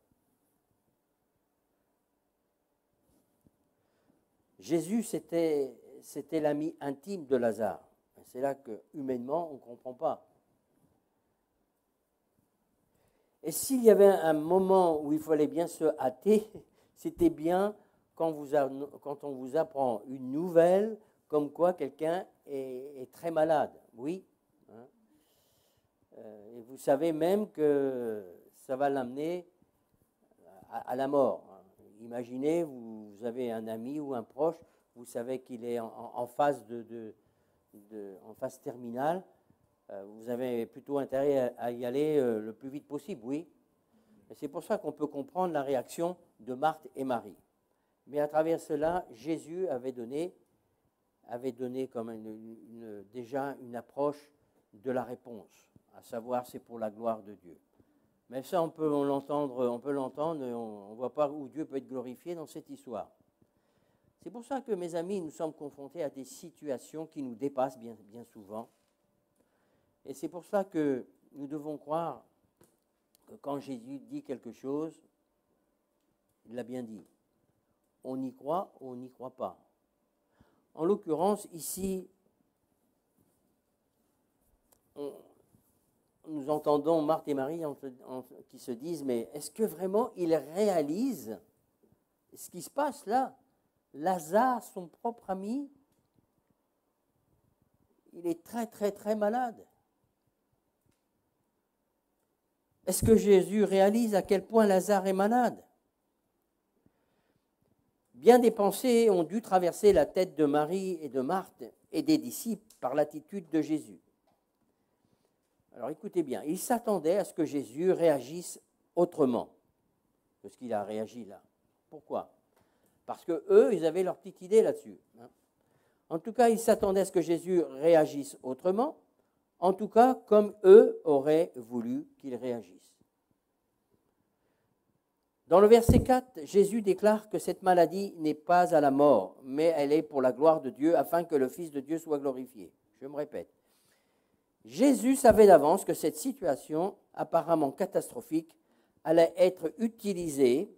Jésus, c'était l'ami intime de Lazare. C'est là que, humainement, on ne comprend pas. Et s'il y avait un moment où il fallait bien se hâter, c'était bien quand on vous apprend une nouvelle comme quoi quelqu'un est très malade. Oui. Hein. Et vous savez même que ça va l'amener à la mort. Imaginez, vous avez un ami ou un proche, vous savez qu'il est en phase en phase terminale, vous avez plutôt intérêt à y aller le plus vite possible, oui. Et c'est pour ça qu'on peut comprendre la réaction de Marthe et Marie. Mais à travers cela, Jésus avait donné comme déjà une approche de la réponse, à savoir c'est pour la gloire de Dieu. Mais ça, on peut l'entendre, on ne voit pas où Dieu peut être glorifié dans cette histoire. C'est pour ça que, mes amis, nous sommes confrontés à des situations qui nous dépassent bien, bien souvent. Et c'est pour ça que nous devons croire que quand Jésus dit quelque chose, il l'a bien dit. On y croit ou on n'y croit pas. En l'occurrence, ici, nous entendons Marthe et Marie qui se disent, mais est-ce que vraiment ils réalisent ce qui se passe là? Lazare, son propre ami, il est très, très, très malade. Est-ce que Jésus réalise à quel point Lazare est malade? Bien des pensées ont dû traverser la tête de Marie et de Marthe et des disciples par l'attitude de Jésus. Alors écoutez bien, ils s'attendaient à ce que Jésus réagisse autrement que ce qu'il a réagi là. Pourquoi? Parce que eux, ils avaient leur petite idée là-dessus. En tout cas, ils s'attendaient à ce que Jésus réagisse autrement, en tout cas comme eux auraient voulu qu'il réagisse. Dans le verset 4, Jésus déclare que cette maladie n'est pas à la mort, mais elle est pour la gloire de Dieu, afin que le Fils de Dieu soit glorifié. Je me répète. Jésus savait d'avance que cette situation, apparemment catastrophique, allait être utilisée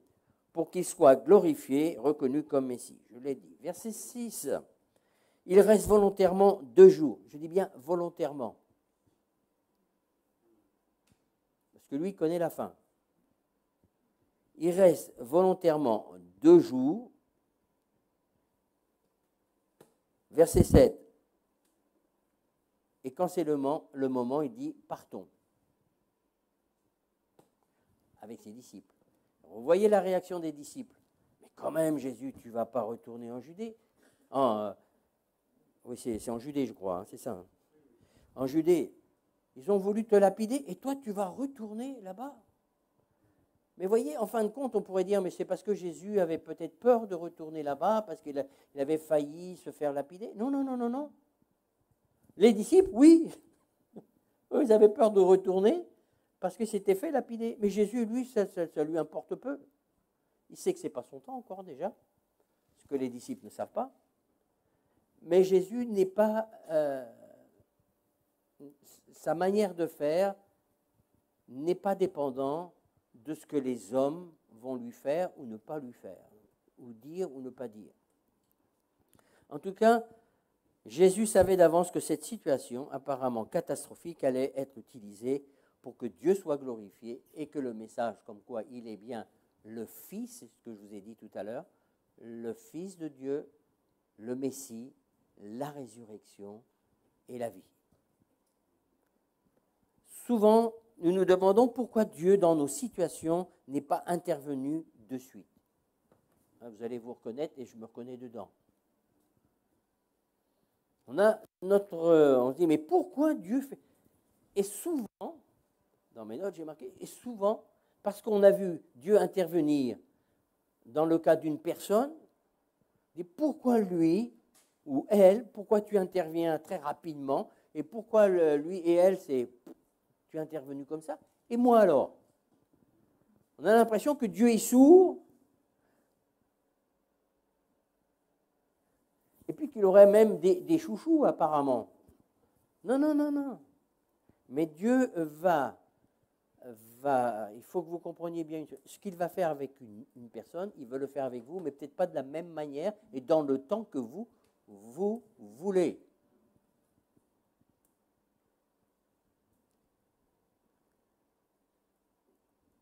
pour qu'il soit glorifié, reconnu comme Messie. Je l'ai dit. Verset 6. Il reste volontairement 2 jours. Je dis bien volontairement. Parce que lui connaît la fin. Il reste volontairement 2 jours. Verset 7. Et quand c'est le moment, il dit, partons. Avec ses disciples. Vous voyez la réaction des disciples. Mais quand même, Jésus, tu ne vas pas retourner en Judée. Oui, c'est en Judée, je crois, hein, c'est ça. Hein. En Judée, ils ont voulu te lapider et toi, tu vas retourner là-bas. Mais voyez, en fin de compte, on pourrait dire, mais c'est parce que Jésus avait peut-être peur de retourner là-bas, parce qu'il avait failli se faire lapider. Non, non, non, non, non. Les disciples, oui. Eux, ils avaient peur de retourner parce que c'était fait lapider. Mais Jésus, lui, ça lui importe peu. Il sait que ce n'est pas son temps encore déjà, ce que les disciples ne savent pas. Mais Jésus n'est pas... sa manière de faire n'est pas dépendant de ce que les hommes vont lui faire ou ne pas lui faire, ou dire ou ne pas dire. En tout cas, Jésus savait d'avance que cette situation, apparemment catastrophique, allait être utilisée pour que Dieu soit glorifié et que le message comme quoi il est bien le Fils, c'est ce que je vous ai dit tout à l'heure, le Fils de Dieu, le Messie, la résurrection et la vie. Souvent, nous nous demandons pourquoi Dieu, dans nos situations, n'est pas intervenu de suite. Vous allez vous reconnaître et je me reconnais dedans. On se dit, mais pourquoi Dieu fait... Et souvent, dans mes notes, j'ai marqué, et souvent, parce qu'on a vu Dieu intervenir dans le cas d'une personne, dit pourquoi lui ou elle, pourquoi tu interviens très rapidement, et pourquoi lui et elle, tu es intervenu comme ça, et moi alors? On a l'impression que Dieu est sourd, et puis qu'il aurait même des chouchous apparemment. Non, non, non, non. Mais Dieu va, il faut que vous compreniez bien ce qu'il va faire avec une personne, il veut le faire avec vous, mais peut-être pas de la même manière et dans le temps que vous voulez.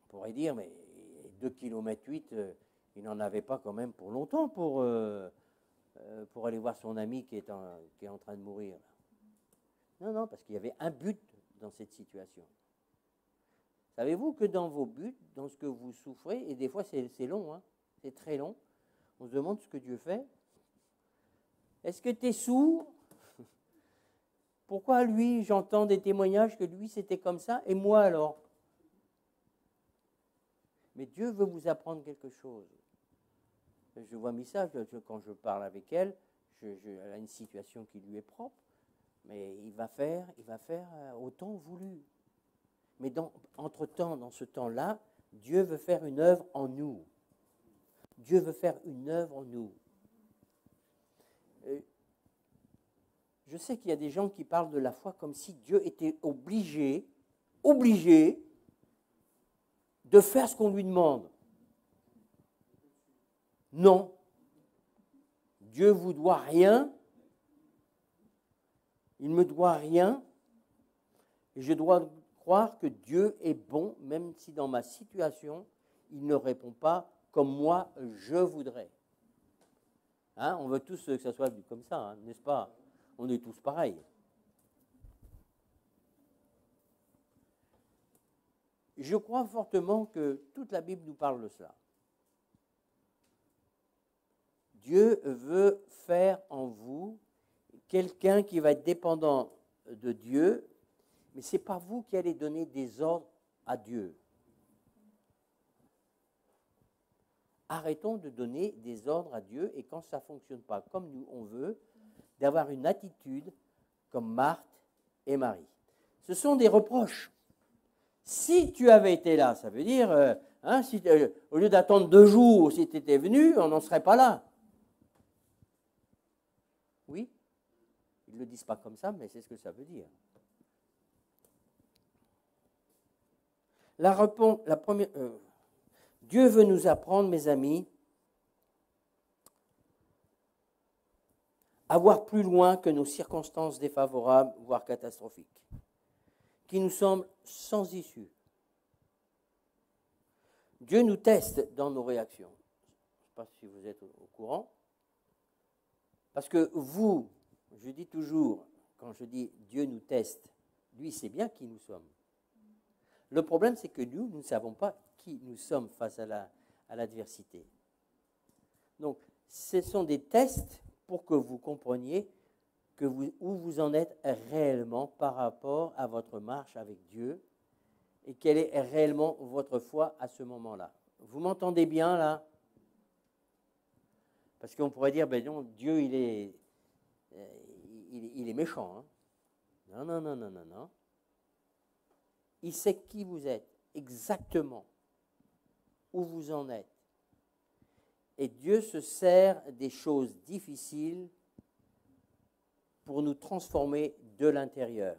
On pourrait dire, mais 2,8 km, il n'en avait pas quand même pour longtemps pour aller voir son ami qui est en train de mourir. Non, non, parce qu'il y avait un but dans cette situation. Savez-vous que dans vos buts, dans ce que vous souffrez, et des fois c'est long, hein, c'est très long, on se demande ce que Dieu fait. Est-ce que tu es sourd? Pourquoi lui, j'entends des témoignages que lui c'était comme ça, et moi alors? Mais Dieu veut vous apprendre quelque chose. Je vois Missa, quand je parle avec elle, elle a une situation qui lui est propre, mais il va faire au temps voulu. Mais entre-temps, dans ce temps-là, Dieu veut faire une œuvre en nous. Dieu veut faire une œuvre en nous. Je sais qu'il y a des gens qui parlent de la foi comme si Dieu était obligé de faire ce qu'on lui demande. Non. Dieu ne vous doit rien. Il ne me doit rien. Et je dois croire que Dieu est bon, même si dans ma situation, il ne répond pas comme moi je voudrais. Hein, on veut tous que ça soit comme ça, hein, n'est-ce pas? On est tous pareils. Je crois fortement que toute la Bible nous parle de cela. Dieu veut faire en vous quelqu'un qui va être dépendant de Dieu, mais ce n'est pas vous qui allez donner des ordres à Dieu. Arrêtons de donner des ordres à Dieu et quand ça ne fonctionne pas comme nous on veut, d'avoir une attitude comme Marthe et Marie. Ce sont des reproches. Si tu avais été là, ça veut dire, au lieu d'attendre 2 jours, si tu étais venu, on n'en serait pas là. Oui, ils ne le disent pas comme ça, mais c'est ce que ça veut dire. Dieu veut nous apprendre, mes amis, à voir plus loin que nos circonstances défavorables, voire catastrophiques, qui nous semblent sans issue. Dieu nous teste dans nos réactions. Je ne sais pas si vous êtes au courant. Parce que vous, je dis toujours, quand je dis Dieu nous teste, lui sait bien qui nous sommes. Le problème, c'est que nous ne savons pas qui nous sommes face à l'adversité. Donc, ce sont des tests pour que vous compreniez où vous en êtes réellement par rapport à votre marche avec Dieu et quelle est réellement votre foi à ce moment-là. Vous m'entendez bien là? Parce qu'on pourrait dire, ben non, Dieu, il est méchant. Hein? Non, non, non, non, non, non. Il sait qui vous êtes, exactement où vous en êtes. Et Dieu se sert des choses difficiles pour nous transformer de l'intérieur.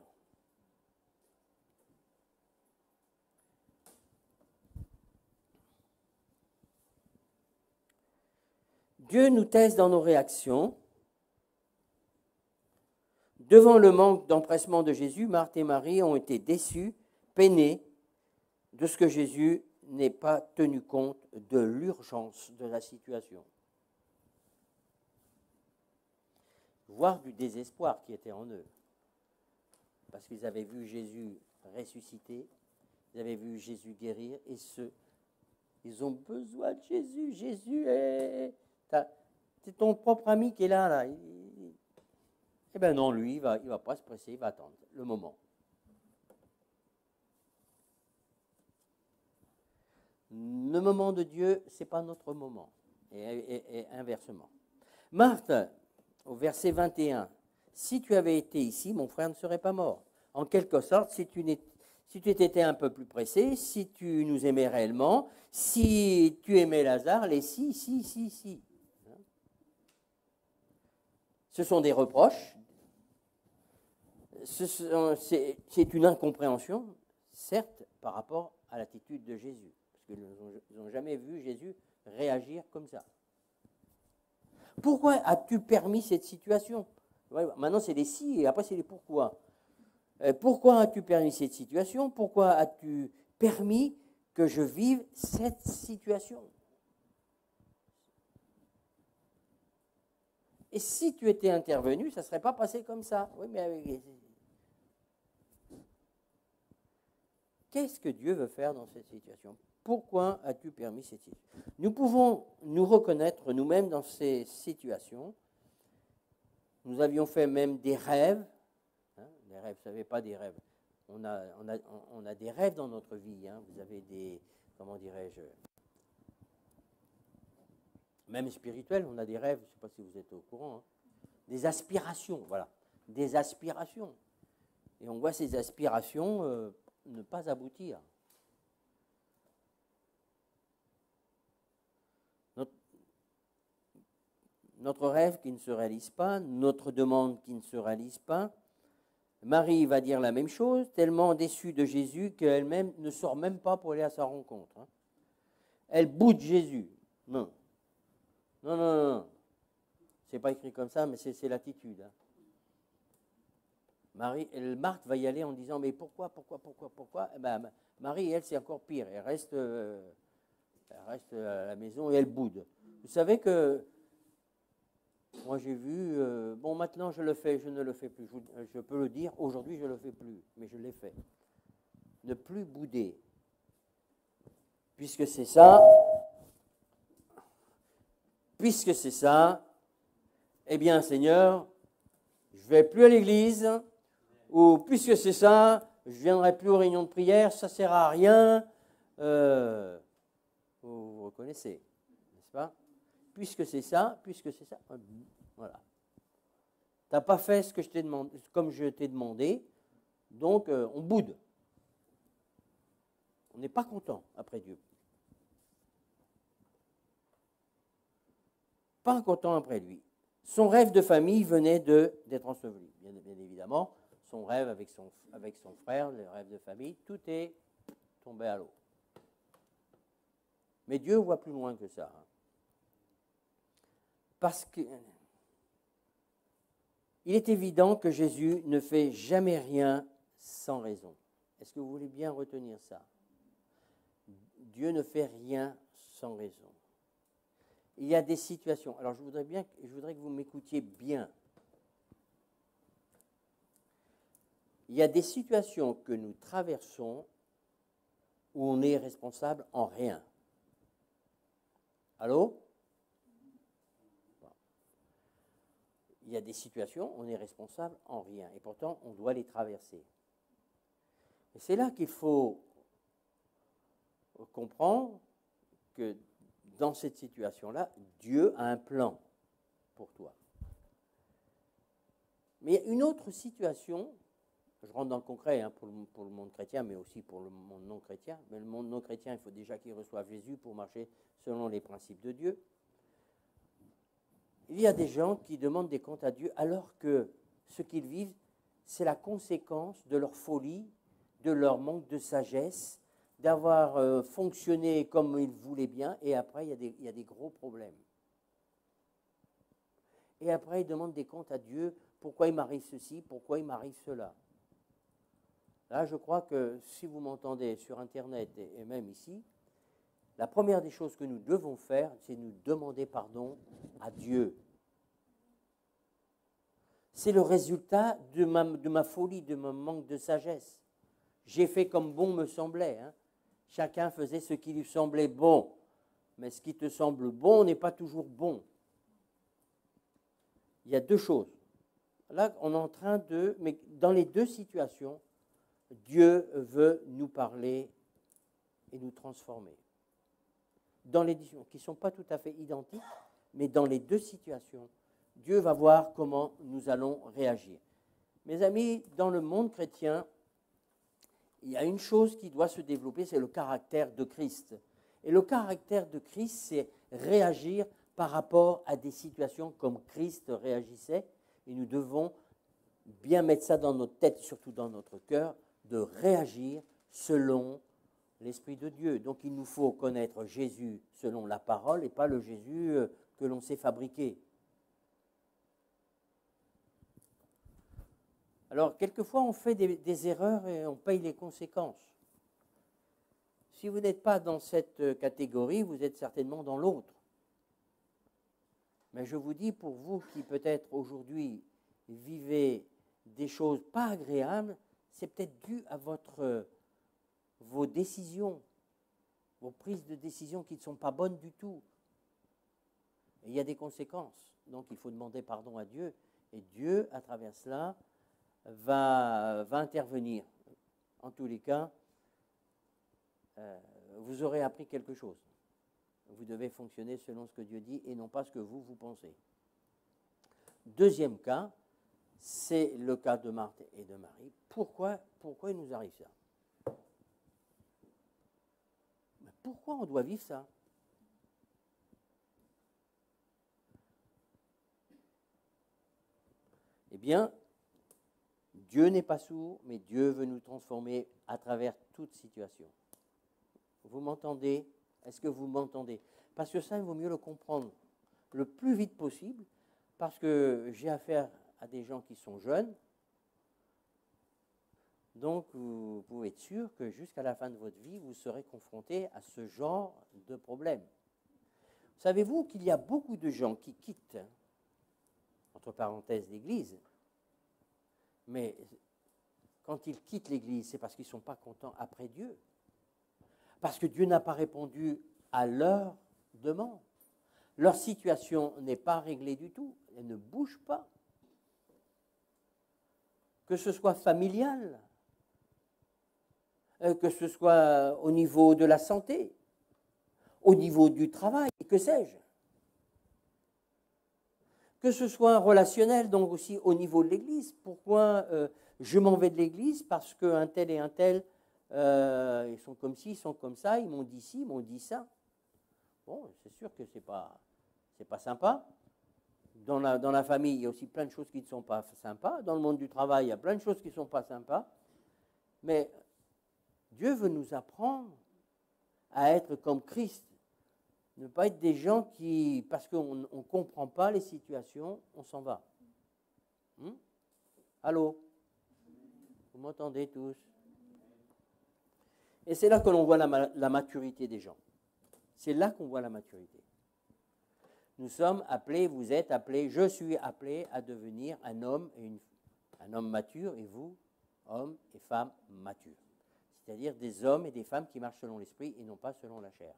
Dieu nous teste dans nos réactions. Devant le manque d'empressement de Jésus, Marthe et Marie ont été déçues, peinées de ce que Jésus n'ait pas tenu compte de l'urgence de la situation. Voire du désespoir qui était en eux. Parce qu'ils avaient vu Jésus ressusciter, ils avaient vu Jésus guérir, et ils ont besoin de Jésus. Jésus c'est ton propre ami qui est là. Eh bien non, lui, il va pas se presser, il va attendre le moment. Le moment de Dieu, ce n'est pas notre moment. Et inversement. Marthe, au verset 21, « Si tu avais été ici, mon frère ne serait pas mort. » En quelque sorte, si tu étais un peu plus pressé, si tu nous aimais réellement, si tu aimais Lazare, les si. Ce sont des reproches. C'est une incompréhension, certes, par rapport à l'attitude de Jésus. Parce qu'ils n'ont jamais vu Jésus réagir comme ça. Pourquoi as-tu permis cette situation? Maintenant, c'est les si et après, c'est les pourquoi. Pourquoi as-tu permis cette situation? Pourquoi as-tu permis que je vive cette situation? Et si tu étais intervenu, ça ne serait pas passé comme ça. Oui, mais qu'est-ce que Dieu veut faire dans cette situation? Pourquoi as-tu permis cette situation? Nous pouvons nous reconnaître nous-mêmes dans ces situations. Nous avions fait même des rêves. Des rêves, vous ne savez pas des rêves. On a des rêves dans notre vie. Hein. Vous avez des, comment dirais-je, même spirituels, on a des rêves, je ne sais pas si vous êtes au courant. Hein. Des aspirations, voilà. Des aspirations. Et on voit ces aspirations ne pas aboutir. Notre rêve qui ne se réalise pas, notre demande qui ne se réalise pas. Marie va dire la même chose, tellement déçue de Jésus qu'elle-même ne sort même pas pour aller à sa rencontre. Hein. Elle boude Jésus. Non. Non, non, non. C'est pas écrit comme ça, mais c'est l'attitude. Hein. Marthe va y aller en disant, mais pourquoi? Eh ben, Marie, elle, c'est encore pire. Elle reste à la maison et elle boude. Vous savez que moi, j'ai vu, bon, maintenant, je le fais, je ne le fais plus. Je peux le dire, aujourd'hui, je ne le fais plus, mais je l'ai fait. Ne plus bouder. Puisque c'est ça, eh bien, Seigneur, je ne vais plus à l'église, ou puisque c'est ça, je ne viendrai plus aux réunions de prière, ça ne sert à rien. Vous reconnaissez, n'est-ce pas? Puisque c'est ça, voilà. Tu n'as pas fait ce que je t'ai demandé, comme je t'ai demandé, donc on boude. On n'est pas content après Dieu. Pas content après lui. Son rêve de famille venait d'être enseveli. Bien évidemment, son rêve avec son frère, le rêve de famille, tout est tombé à l'eau. Mais Dieu voit plus loin que ça. Hein. Parce que Il est évident que Jésus ne fait jamais rien sans raison. Est-ce que vous voulez bien retenir ça? Dieu ne fait rien sans raison. Il y a des situations. Alors je voudrais que vous m'écoutiez bien. Il y a des situations que nous traversons où on est responsable en rien. Allô? Il y a des situations où on est responsable en rien. Et pourtant, on doit les traverser. Et c'est là qu'il faut comprendre que dans cette situation-là, Dieu a un plan pour toi. Mais il y a une autre situation, je rentre dans le concret pour le monde chrétien, mais aussi pour le monde non chrétien. Mais le monde non chrétien, il faut déjà qu'il reçoive Jésus pour marcher selon les principes de Dieu. Il y a des gens qui demandent des comptes à Dieu alors que ce qu'ils vivent, c'est la conséquence de leur folie, de leur manque de sagesse, d'avoir fonctionné comme ils voulaient bien, et après, il y a des gros problèmes. Et après, ils demandent des comptes à Dieu, pourquoi il m'arrive ceci, pourquoi il m'arrive cela. Là, je crois que si vous m'entendez sur Internet et même ici, la première des choses que nous devons faire, c'est nous demander pardon à Dieu. C'est le résultat de ma folie, de mon manque de sagesse. J'ai fait comme bon me semblait. Chacun faisait ce qui lui semblait bon. Mais ce qui te semble bon n'est pas toujours bon. Il y a deux choses. Là, on est en train de... Mais dans les deux situations, Dieu veut nous parler et nous transformer. Dans les qui ne sont pas tout à fait identiques, mais dans les deux situations, Dieu va voir comment nous allons réagir. Mes amis, dans le monde chrétien, il y a une chose qui doit se développer, c'est le caractère de Christ. Et le caractère de Christ, c'est réagir par rapport à des situations comme Christ réagissait. Et nous devons bien mettre ça dans notre tête, surtout dans notre cœur, de réagir selon l'Esprit de Dieu. Donc il nous faut connaître Jésus selon la parole et pas le Jésus que l'on s'est fabriqué. Alors, quelquefois, on fait des erreurs et on paye les conséquences. Si vous n'êtes pas dans cette catégorie, vous êtes certainement dans l'autre. Mais je vous dis, pour vous qui peut-être aujourd'hui vivez des choses pas agréables, c'est peut-être dû à vos décisions, vos prises de décision qui ne sont pas bonnes du tout. Et il y a des conséquences. Donc, il faut demander pardon à Dieu. Et Dieu, à travers cela, va intervenir. En tous les cas, vous aurez appris quelque chose. Vous devez fonctionner selon ce que Dieu dit et non pas ce que vous pensez. Deuxième cas, c'est le cas de Marthe et de Marie. Pourquoi il nous arrive ça? Mais pourquoi on doit vivre ça? Eh bien, Dieu n'est pas sourd, mais Dieu veut nous transformer à travers toute situation. Vous m'entendez? Est-ce que vous m'entendez? Parce que ça, il vaut mieux le comprendre le plus vite possible, parce que j'ai affaire à des gens qui sont jeunes. Donc, vous pouvez être sûr que jusqu'à la fin de votre vie, vous serez confronté à ce genre de problème. Savez-vous qu'il y a beaucoup de gens qui quittent, entre parenthèses, l'Église, mais quand ils quittent l'Église, c'est parce qu'ils ne sont pas contents après Dieu. Parce que Dieu n'a pas répondu à leur demande. Leur situation n'est pas réglée du tout. Elle ne bouge pas. Que ce soit familial, que ce soit au niveau de la santé, au niveau du travail, que sais-je. Que ce soit relationnel, donc aussi au niveau de l'Église. Pourquoi je m'en vais de l'Église? Parce qu'un tel et un tel, ils sont comme ci, ils sont comme ça, ils m'ont dit ci, ils m'ont dit ça. Bon, c'est sûr que c'est pas sympa. Dans la famille, il y a aussi plein de choses qui ne sont pas sympas. Dans le monde du travail, il y a plein de choses qui ne sont pas sympas. Mais Dieu veut nous apprendre à être comme Christ. Ne pas être des gens qui, parce qu'on ne comprend pas les situations, on s'en va. Allô? Vous m'entendez tous? Et c'est là que l'on voit la maturité des gens. C'est là qu'on voit la maturité. Nous sommes appelés, vous êtes appelés, je suis appelé à devenir un homme mature, et vous, hommes et femmes matures. C'est-à-dire des hommes et des femmes qui marchent selon l'esprit et non pas selon la chair.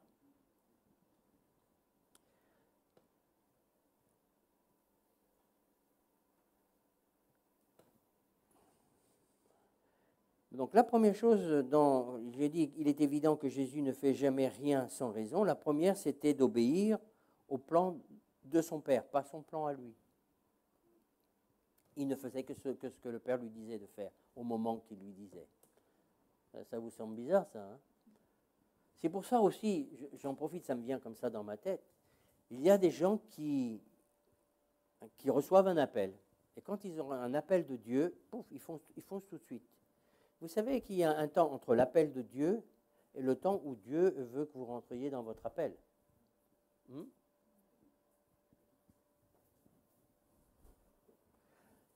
Donc la première chose dont j'ai dit qu'il est évident que Jésus ne fait jamais rien sans raison, la première c'était d'obéir au plan de son Père, pas son plan à lui. Il ne faisait que ce que le Père lui disait de faire, au moment qu'il lui disait. Ça vous semble bizarre, ça, hein? C'est pour ça aussi, j'en profite, ça me vient comme ça dans ma tête, il y a des gens qui reçoivent un appel. Et quand ils ont un appel de Dieu, pouf, ils foncent tout de suite. Vous savez qu'il y a un temps entre l'appel de Dieu et le temps où Dieu veut que vous rentriez dans votre appel.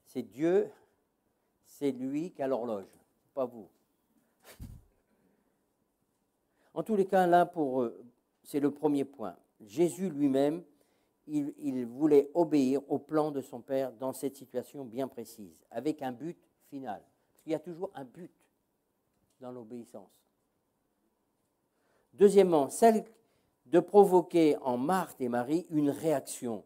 C'est Dieu, c'est lui qui a l'horloge, pas vous. En tous les cas, là, c'est le premier point. Jésus lui-même, il voulait obéir au plan de son Père dans cette situation bien précise, avec un but final. Parce qu'il y a toujours un but dans l'obéissance. Deuxièmement, celle de provoquer en Marthe et Marie une réaction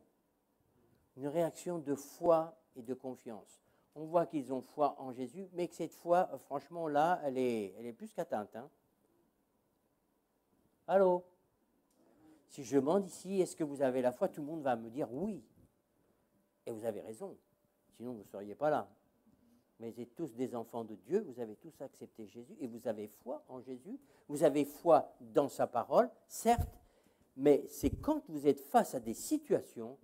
de foi et de confiance. On voit qu'ils ont foi en Jésus, mais que cette foi, franchement, là, elle est plus qu'atteinte. Hein. Allô? Si je demande ici, est-ce que vous avez la foi? Tout le monde va me dire oui. Et vous avez raison. Sinon, vous ne seriez pas là. Mais vous êtes tous des enfants de Dieu, vous avez tous accepté Jésus, et vous avez foi en Jésus, vous avez foi dans sa parole, certes, mais c'est quand vous êtes face à des situations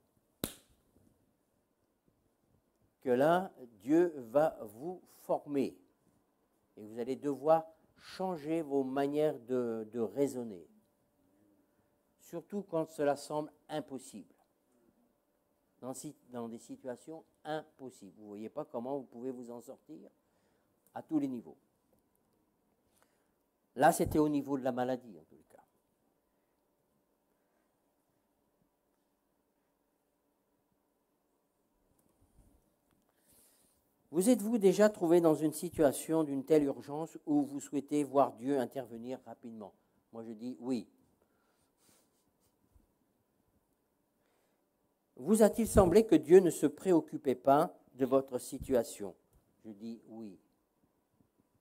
que là, Dieu va vous former. Et vous allez devoir changer vos manières de raisonner. Surtout quand cela semble impossible. Dans des situations impossibles. Vous ne voyez pas comment vous pouvez vous en sortir à tous les niveaux. Là, c'était au niveau de la maladie, en tous les cas. Vous êtes-vous déjà trouvé dans une situation d'une telle urgence où vous souhaitez voir Dieu intervenir rapidement? Moi, je dis oui. Vous a-t-il semblé que Dieu ne se préoccupait pas de votre situation? Je dis oui.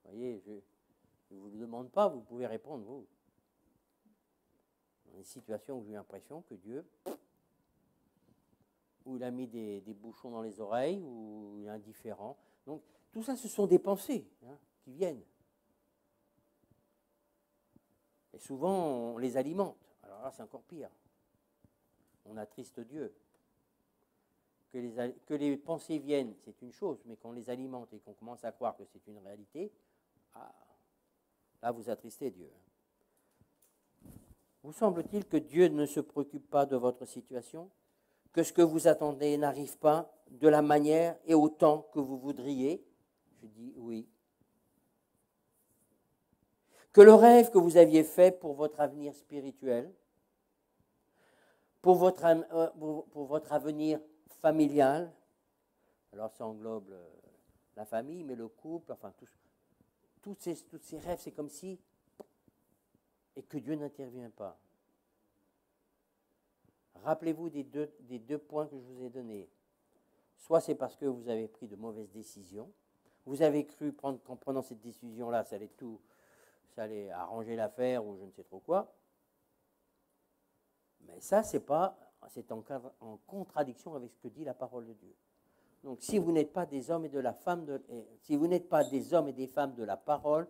Vous voyez, je ne vous le demande pas, vous pouvez répondre, vous. Dans des situations où j'ai l'impression que Dieu, où il a mis des bouchons dans les oreilles, où il est indifférent. Donc, tout ça, ce sont des pensées qui viennent. Et souvent, on les alimente. Alors là, c'est encore pire. On attriste Dieu. Que les pensées viennent, c'est une chose, mais qu'on les alimente et qu'on commence à croire que c'est une réalité, là vous attristez Dieu. Vous semble-t-il que Dieu ne se préoccupe pas de votre situation, que ce que vous attendez n'arrive pas de la manière et au temps que vous voudriez? Je dis oui. Que le rêve que vous aviez fait pour votre avenir spirituel, pour votre avenir familial, alors ça englobe la famille, mais le couple, enfin tous ces rêves, c'est comme si, et que Dieu n'intervient pas. Rappelez-vous des deux points que je vous ai donnés. Soit c'est parce que vous avez pris de mauvaises décisions, vous avez cru qu'en prenant cette décision-là, ça allait arranger l'affaire ou je ne sais trop quoi, mais ça, c'est en contradiction avec ce que dit la parole de Dieu. Donc, si vous n'êtes pas des hommes et des femmes de la parole,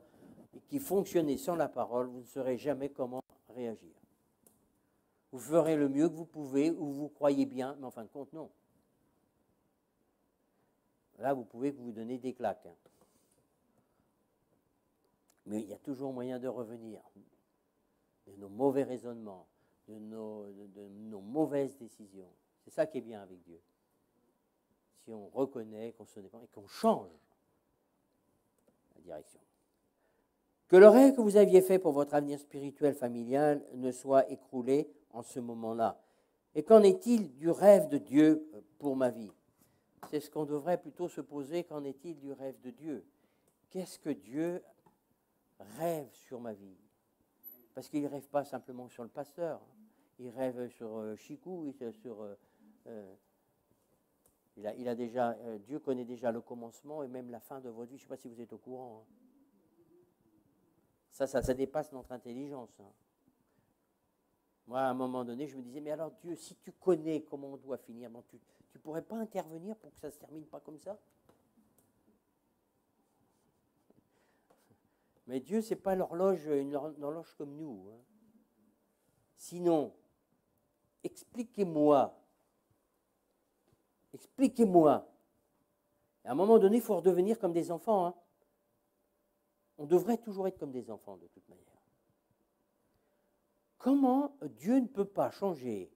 et qui fonctionnez sans la parole, vous ne saurez jamais comment réagir. Vous ferez le mieux que vous pouvez, ou vous croyez bien, mais en fin de compte, non. Là, vous pouvez vous donner des claques. Mais il y a toujours moyen de revenir de nos mauvais raisonnements, de nos mauvaises décisions. C'est ça qui est bien avec Dieu. si on reconnaît qu'on se dépend et qu'on change la direction. Que le rêve que vous aviez fait pour votre avenir spirituel familial ne soit écroulé en ce moment-là. Et qu'en est-il du rêve de Dieu pour ma vie? C'est ce qu'on devrait plutôt se poser. Qu'en est-il du rêve de Dieu? Qu'est-ce que Dieu rêve sur ma vie? Parce qu'il ne rêve pas simplement sur le pasteur. Il rêve sur Chicou, il a déjà, Dieu connaît déjà le commencement et même la fin de votre vie. Je ne sais pas si vous êtes au courant. Ça dépasse notre intelligence. Moi, à un moment donné, je me disais, mais alors Dieu, si tu connais comment on doit finir, bon, tu ne pourrais pas intervenir pour que ça ne se termine pas comme ça? Mais Dieu, ce n'est pas l'horloge, une horloge comme nous. Sinon, expliquez-moi. Expliquez-moi. À un moment donné, il faut redevenir comme des enfants. On devrait toujours être comme des enfants, de toute manière. Comment Dieu ne peut pas changer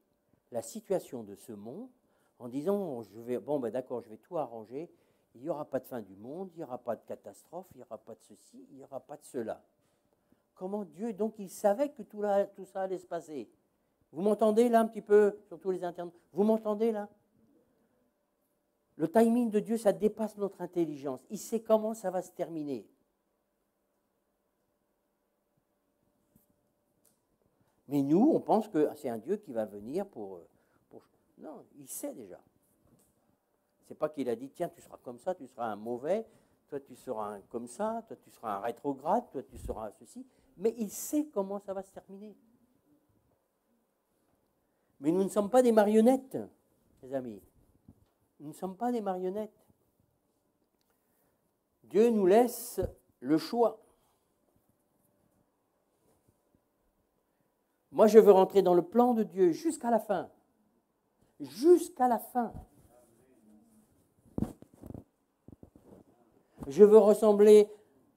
la situation de ce monde en disant, d'accord, je vais tout arranger, il n'y aura pas de fin du monde, il n'y aura pas de catastrophe, il n'y aura pas de ceci, il n'y aura pas de cela. Comment Dieu, donc il savait que tout ça allait se passer. Vous m'entendez là un petit peu, surtout les internes, vous m'entendez là? Le timing de Dieu, ça dépasse notre intelligence. Il sait comment ça va se terminer. Mais nous, on pense que c'est un Dieu qui va venir pour... Non, il sait déjà. C'est pas qu'il a dit, tiens, tu seras comme ça, tu seras un mauvais, toi tu seras un comme ça, toi tu seras un rétrograde, toi tu seras ceci. Mais il sait comment ça va se terminer. Mais nous ne sommes pas des marionnettes, les amis. Nous ne sommes pas des marionnettes. Dieu nous laisse le choix. Moi, je veux rentrer dans le plan de Dieu jusqu'à la fin. Jusqu'à la fin. Je veux ressembler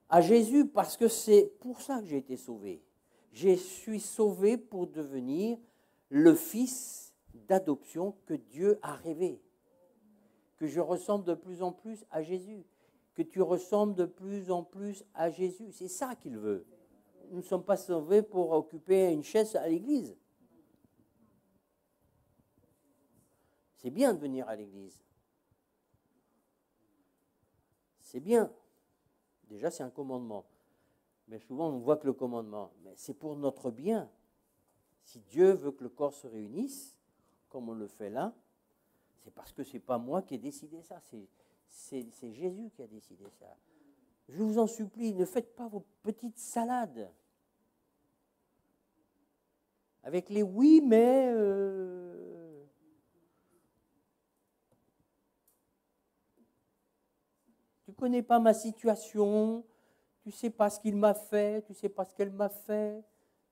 à Jésus parce que c'est pour ça que j'ai été sauvé. Je suis sauvé pour devenir le fils d'adoption que Dieu a rêvé. Que je ressemble de plus en plus à Jésus. Que tu ressembles de plus en plus à Jésus. C'est ça qu'il veut. Nous ne sommes pas sauvés pour occuper une chaise à l'église. C'est bien de venir à l'église. C'est bien. Déjà, c'est un commandement. Mais souvent, on ne voit que le commandement. Mais c'est pour notre bien. Si Dieu veut que le corps se réunisse, comme on le fait là, c'est parce que ce n'est pas moi qui ai décidé ça. C'est Jésus qui a décidé ça. Je vous en supplie, ne faites pas vos petites salades. Avec les oui, mais... Tu ne connais pas ma situation, tu ne sais pas ce qu'il m'a fait, tu ne sais pas ce qu'elle m'a fait,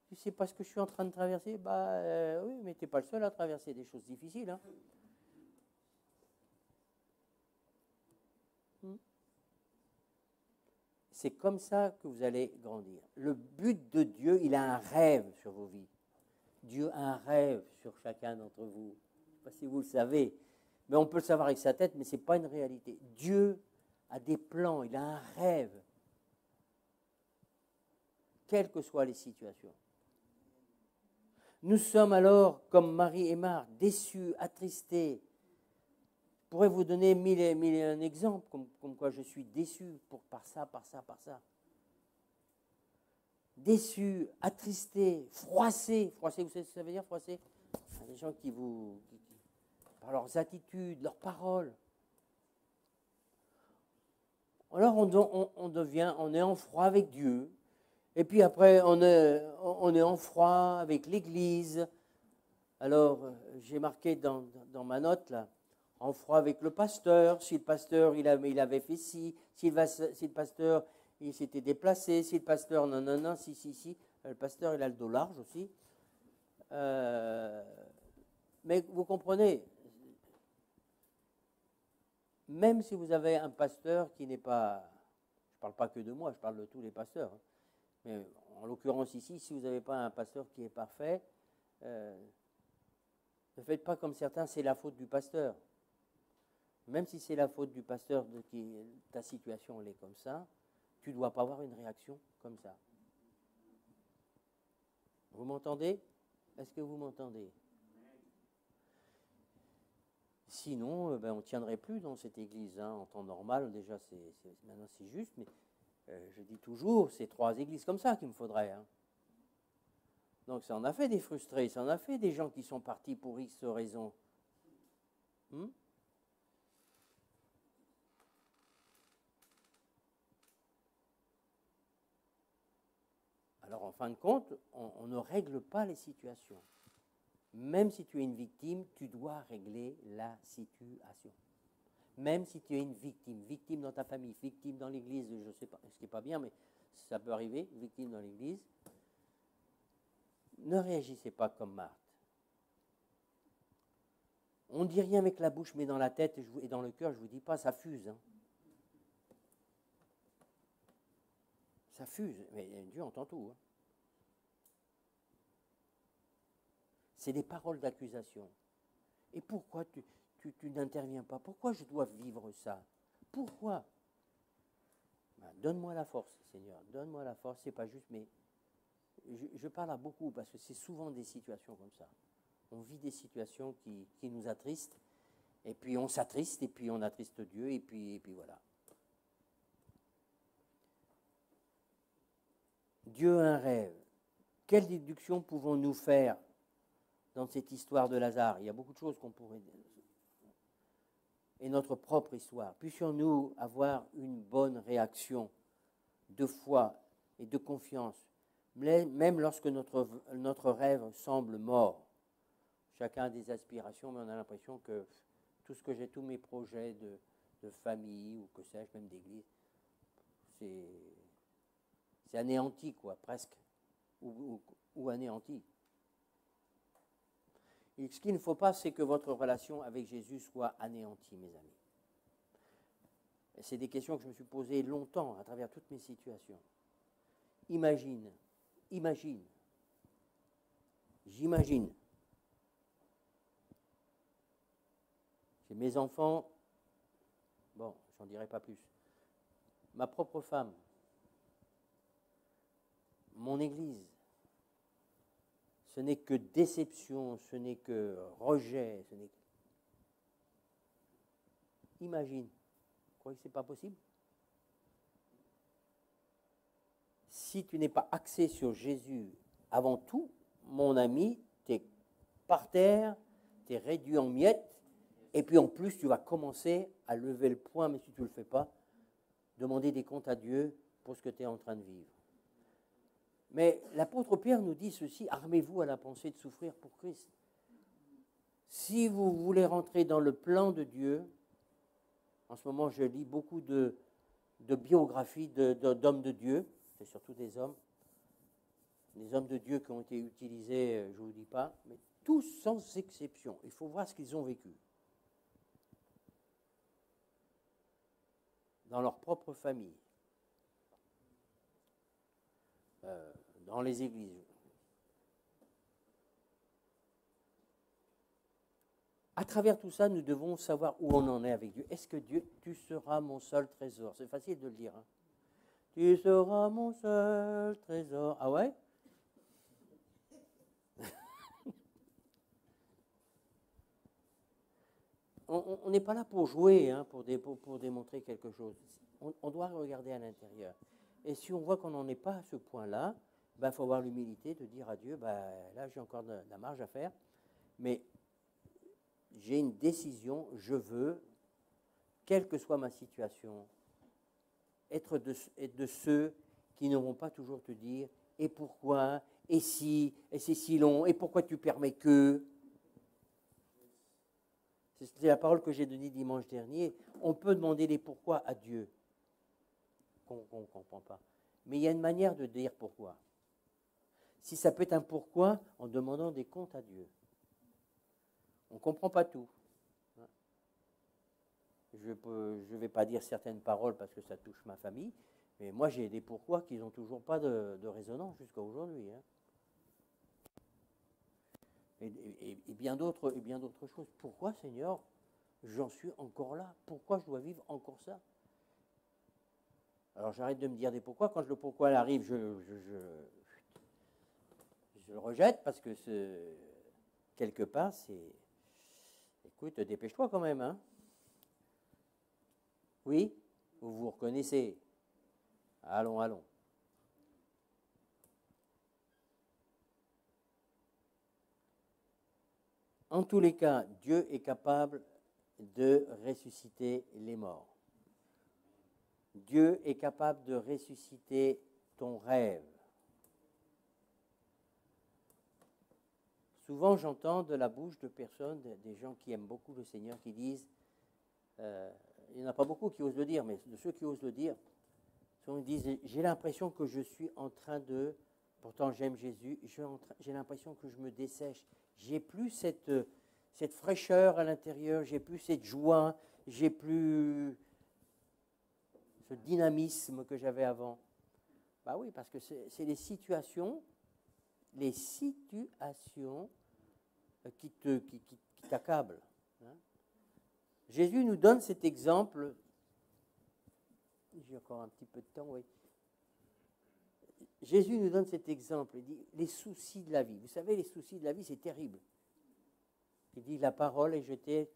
tu ne sais pas ce que je suis en train de traverser. Oui, mais tu n'es pas le seul à traverser des choses difficiles. Hein. C'est comme ça que vous allez grandir. Le but de Dieu, il a un rêve sur vos vies. Dieu a un rêve sur chacun d'entre vous. Je ne sais pas si vous le savez, mais on peut le savoir avec sa tête, mais ce n'est pas une réalité. Dieu a des plans, il a un rêve, quelles que soient les situations. Nous sommes alors, comme Marie et Marthe, déçus, attristés. Je pourrais vous donner mille et un exemples, comme quoi je suis déçu par ça. Déçu, attristé, froissé. Froissé, vous savez ce que ça veut dire, froissé? Des gens qui par leurs attitudes, leurs paroles. Alors on est en froid avec Dieu, et puis après on est en froid avec l'Église. Alors j'ai marqué dans ma note là, en froid avec le pasteur, si le pasteur il avait fait ci, si le pasteur il s'était déplacé, si le pasteur non, si, le pasteur il a le dos large aussi. Mais vous comprenez, même si vous avez un pasteur qui n'est pas, je ne parle pas que de moi, je parle de tous les pasteurs, hein, mais en l'occurrence ici, si vous n'avez pas un pasteur qui est parfait, ne faites pas comme certains, c'est la faute du pasteur. Même si c'est la faute du pasteur, ta situation elle est comme ça, tu ne dois pas avoir une réaction comme ça. Vous m'entendez? Est-ce que vous m'entendez? Sinon, on ne tiendrait plus dans cette église. En temps normal, déjà, maintenant c'est juste, mais je dis toujours, c'est 3 églises comme ça qu'il me faudrait. Donc ça en a fait des frustrés, ça en a fait des gens qui sont partis pour X raisons. Alors en fin de compte, on ne règle pas les situations. Même si tu es une victime, tu dois régler la situation. Même si tu es une victime, victime dans ta famille, victime dans l'église, je ne sais pas, ce qui n'est pas bien, mais ça peut arriver, victime dans l'église, ne réagissez pas comme Marthe. On ne dit rien avec la bouche, mais dans la tête et dans le cœur, je ne vous dis pas, ça fuse. Ça fuse, mais Dieu entend tout. C'est des paroles d'accusation. Et pourquoi tu n'interviens pas? Pourquoi je dois vivre ça? Pourquoi? Donne-moi la force, Seigneur. Donne-moi la force. C'est pas juste, mais je parle à beaucoup parce que c'est souvent des situations comme ça. On vit des situations qui nous attristent, et puis on s'attriste, et puis on attriste Dieu, et puis voilà. Dieu a un rêve. Quelle déduction pouvons-nous faire dans cette histoire de Lazare? Il y a beaucoup de choses qu'on pourrait dire. Et notre propre histoire. Puissions-nous avoir une bonne réaction de foi et de confiance, même lorsque notre rêve semble mort. Chacun a des aspirations, mais on a l'impression que tout ce que j'ai, tous mes projets de famille, ou que sais-je, même d'église, c'est anéanti, quoi, presque, ou anéanti. Et ce qu'il ne faut pas, c'est que votre relation avec Jésus soit anéantie, mes amis. Et c'est des questions que je me suis posées longtemps à travers toutes mes situations. J'imagine. J'ai mes enfants, bon, j'en dirai pas plus. Ma propre femme, mon église. Ce n'est que déception, ce n'est que rejet, ce n'est que... Imagine. Vous croyez que ce n'est pas possible? Si tu n'es pas axé sur Jésus avant tout, mon ami, tu es par terre, tu es réduit en miettes, et puis en plus, tu vas commencer à lever le poing, mais si tu ne le fais pas, demander des comptes à Dieu pour ce que tu es en train de vivre. Mais l'apôtre Pierre nous dit ceci, armez-vous à la pensée de souffrir pour Christ. Si vous voulez rentrer dans le plan de Dieu, en ce moment je lis beaucoup de biographies d'hommes de Dieu, c'est surtout des hommes de Dieu qui ont été utilisés, je ne vous dis pas, mais tous sans exception. Il faut voir ce qu'ils ont vécu. Dans leur propre famille. Dans les églises. À travers tout ça, nous devons savoir où on en est avec Dieu. Est-ce que Dieu, tu seras mon seul trésor? C'est facile de le dire. Tu seras mon seul trésor. Ah ouais? On n'est pas là pour jouer, pour démontrer quelque chose. On doit regarder à l'intérieur. Et si on voit qu'on n'en est pas à ce point-là, il faut avoir l'humilité de dire à Dieu, là j'ai encore de la marge à faire, mais j'ai une décision, je veux, quelle que soit ma situation, être de ceux qui ne vont pas toujours te dire, et pourquoi, et si, et c'est si long, et pourquoi tu permets que... C'est la parole que j'ai donnée dimanche dernier. On peut demander les pourquoi à Dieu, qu'on ne comprend pas. Mais il y a une manière de dire pourquoi. Si ça peut être un pourquoi, en demandant des comptes à Dieu. On ne comprend pas tout. Je ne vais pas dire certaines paroles parce que ça touche ma famille, mais moi j'ai des pourquoi qui n'ont toujours pas de résonance jusqu'à aujourd'hui. Et bien d'autres choses. Pourquoi, Seigneur, j'en suis encore là. Pourquoi je dois vivre encore ça? Alors j'arrête de me dire des pourquoi. Quand le pourquoi arrive, je le rejette parce que quelque part, c'est... Écoute, dépêche-toi quand même, hein? Oui? Vous vous reconnaissez? Allons, allons. En tous les cas, Dieu est capable de ressusciter les morts. Dieu est capable de ressusciter ton rêve. Souvent, j'entends de la bouche de personnes, des gens qui aiment beaucoup le Seigneur, qui disent, il n'y en a pas beaucoup qui osent le dire, mais de ceux qui osent le dire, ils disent, j'ai l'impression que je suis en train de, pourtant j'aime Jésus, j'ai l'impression que je me dessèche. J'ai plus cette fraîcheur à l'intérieur, j'ai plus cette joie, j'ai plus ce dynamisme que j'avais avant. Bah oui, parce que c'est les situations qui t'accablent. Hein. Jésus nous donne cet exemple. J'ai encore un petit peu de temps, oui. Jésus nous donne cet exemple. Il dit les soucis de la vie. Vous savez, les soucis de la vie, c'est terrible. Il dit la parole est jetée,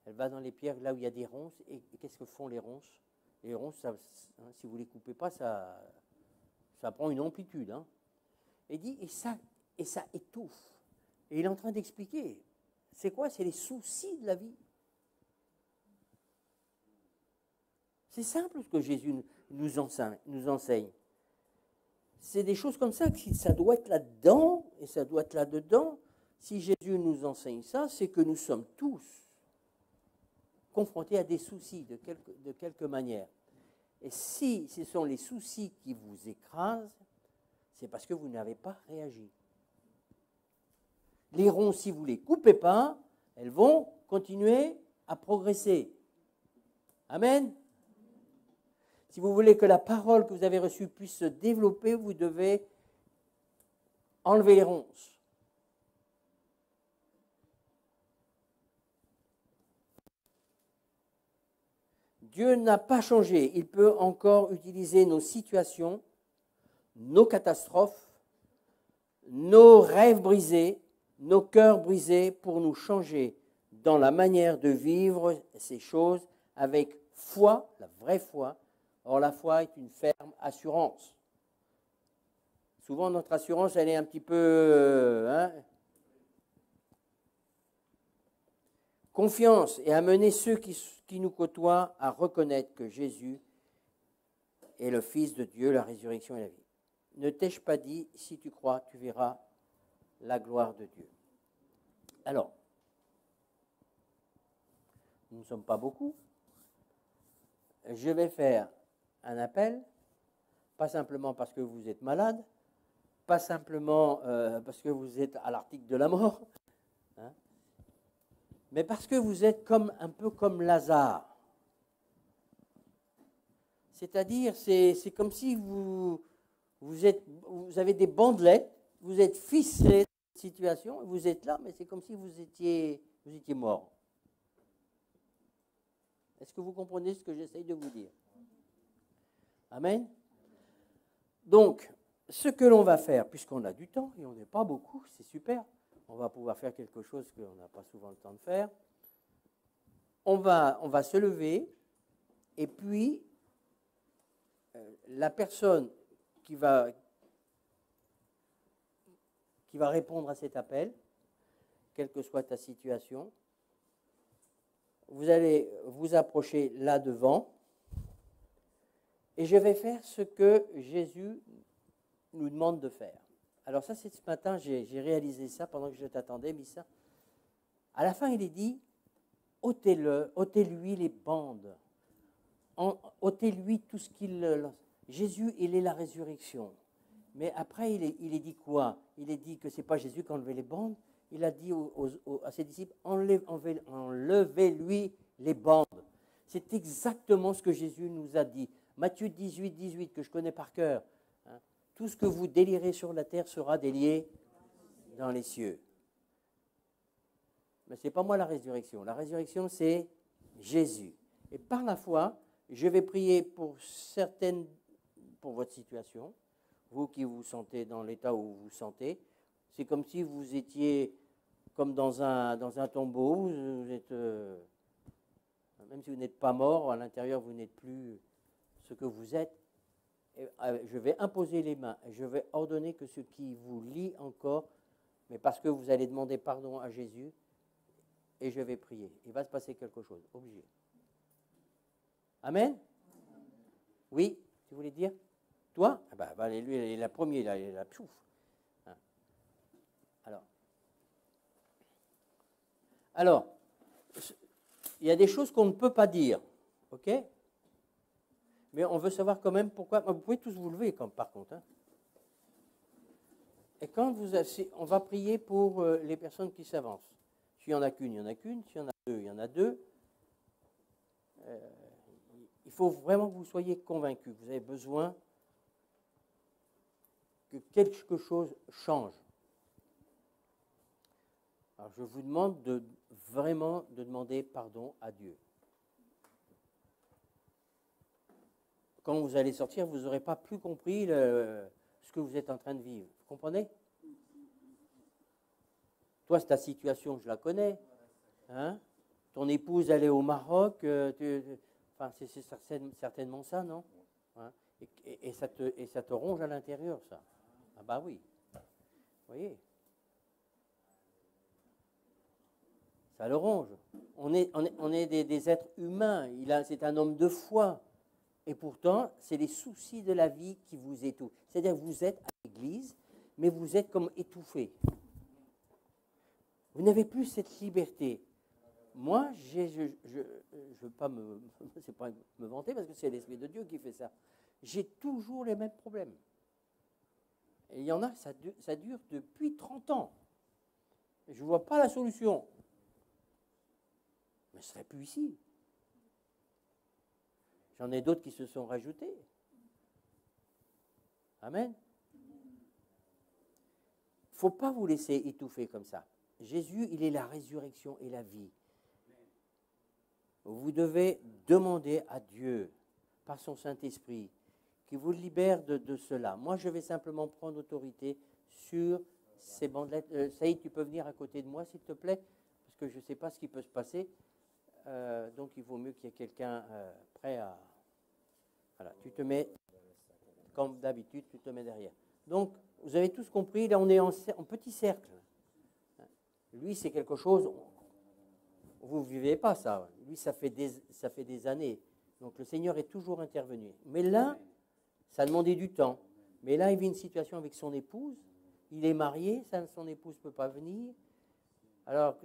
elle va dans les pierres là où il y a des ronces. Et qu'est-ce que font les ronces? Les ronces, ça, hein, si vous ne les coupez pas, ça prend une amplitude. Hein. Il dit, et ça étouffe. Et il est en train d'expliquer. C'est quoi? C'est les soucis de la vie. C'est simple ce que Jésus nous enseigne. C'est des choses comme ça, ça doit être là-dedans et ça doit être là-dedans. Si Jésus nous enseigne ça, c'est que nous sommes tous confrontés à des soucis de quelque manière. Et si ce sont les soucis qui vous écrasent, c'est parce que vous n'avez pas réagi. Les ronces, si vous ne les coupez pas, elles vont continuer à progresser. Amen. Si vous voulez que la parole que vous avez reçue puisse se développer, vous devez enlever les ronces. Dieu n'a pas changé. Il peut encore utiliser nos situations, nos catastrophes, nos rêves brisés, nos cœurs brisés pour nous changer dans la manière de vivre ces choses avec foi, la vraie foi. Or, la foi est une ferme assurance. Souvent, notre assurance, elle est un petit peu... Confiance et amener ceux qui nous côtoient à reconnaître que Jésus est le Fils de Dieu, la résurrection et la vie. Ne t'ai-je pas dit, si tu crois, tu verras la gloire de Dieu. Alors, nous ne sommes pas beaucoup. Je vais faire un appel, pas simplement parce que vous êtes malade, pas simplement parce que vous êtes à l'article de la mort, hein, mais parce que vous êtes un peu comme Lazare. C'est-à-dire, c'est comme si vous avez des bandelettes, vous êtes ficelé dans cette situation, vous êtes là, mais c'est comme si vous étiez mort. Est-ce que vous comprenez ce que j'essaye de vous dire? Amen. Donc, ce que l'on va faire, puisqu'on a du temps, et on n'est pas beaucoup, c'est super, on va pouvoir faire quelque chose qu'on n'a pas souvent le temps de faire. On va se lever, et puis, la personne qui va répondre à cet appel, quelle que soit ta situation, vous allez vous approcher là devant, et je vais faire ce que Jésus nous demande de faire. Alors ça, c'est ce matin, j'ai réalisé ça pendant que je t'attendais, Missa. À la fin, il est dit, ôtez-lui les bandes, ôtez-lui tout ce qu'il... Jésus, il est la résurrection. Mais après, il est dit quoi? Il est dit que ce n'est pas Jésus qui a enlevé les bandes. Il a dit à ses disciples, enlevez-lui les bandes. C'est exactement ce que Jésus nous a dit. Matthieu 18, 18, que je connais par cœur. Hein. Tout ce que vous délirez sur la terre sera délié dans les cieux. Mais ce n'est pas moi la résurrection. La résurrection, c'est Jésus. Et par la foi, je vais prier pour votre situation, vous qui vous sentez dans l'état où vous vous sentez. C'est comme si vous étiez comme dans un tombeau, vous êtes, même si vous n'êtes pas mort, à l'intérieur vous n'êtes plus ce que vous êtes. Et, je vais imposer les mains, et je vais ordonner que ce qui vous lie encore, mais parce que vous allez demander pardon à Jésus, et je vais prier. Il va se passer quelque chose, obligé. Amen? Oui, tu voulais dire? Toi? Ah ben, lui, il est la première, il a piouf. Hein. Alors, il y a des choses qu'on ne peut pas dire, ok? Mais on veut savoir quand même pourquoi. Vous pouvez tous vous lever, par contre. Hein. Et quand on va prier pour les personnes qui s'avancent. S'il n'y en a qu'une, il y en a qu'une. S'il y en a deux, il y en a deux. Il faut vraiment que vous soyez convaincus. Vous avez besoin que quelque chose change. Alors je vous demande vraiment de demander pardon à Dieu. Quand vous allez sortir, vous n'aurez pas plus compris ce que vous êtes en train de vivre. Vous comprenez? Toi, c'est ta situation, je la connais. Hein? Ton épouse, elle est au Maroc. C'est certainement ça, non? Hein? Et ça te ronge à l'intérieur, ça. Ah bah oui. Vous voyez? Ça le ronge. On est des êtres humains. C'est un homme de foi. Et pourtant, c'est les soucis de la vie qui vous étouffent. C'est-à-dire que vous êtes à l'église, mais vous êtes comme étouffé. Vous n'avez plus cette liberté. Moi, je ne veux pas me vanter parce que c'est l'Esprit de Dieu qui fait ça. J'ai toujours les mêmes problèmes. Et il y en a, ça dure depuis 30 ans. Et je ne vois pas la solution. Mais je ne serai plus ici. J'en ai d'autres qui se sont rajoutés. Amen. Il ne faut pas vous laisser étouffer comme ça. Jésus, il est la résurrection et la vie. Vous devez demander à Dieu, par son Saint-Esprit, qu'il vous libère de cela. Moi, je vais simplement prendre autorité sur ces bandelettes. Saïd, tu peux venir à côté de moi, s'il te plaît, parce que je ne sais pas ce qui peut se passer. Donc, il vaut mieux qu'il y ait quelqu'un prêt à... Voilà, tu te mets, comme d'habitude, tu te mets derrière. Donc, vous avez tous compris, là, on est en petit cercle. Lui, c'est quelque chose... Vous ne vivez pas ça. Lui, ça fait des années. Donc, le Seigneur est toujours intervenu. Mais là, ça demandait du temps. Mais là, il vit une situation avec son épouse. Il est marié, son épouse ne peut pas venir. Alors,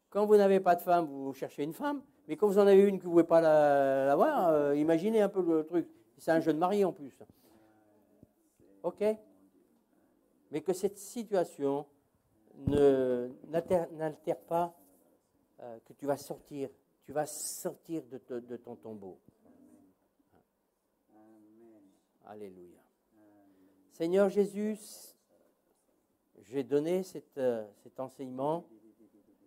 quand vous n'avez pas de femme, vous cherchez une femme. Mais quand vous en avez une que vous ne pouvez pas l'avoir, imaginez un peu le truc. C'est un jeune marié en plus. OK? Mais que cette situation n'altère pas que tu vas sortir de ton tombeau. Alléluia. Seigneur Jésus, j'ai donné cet enseignement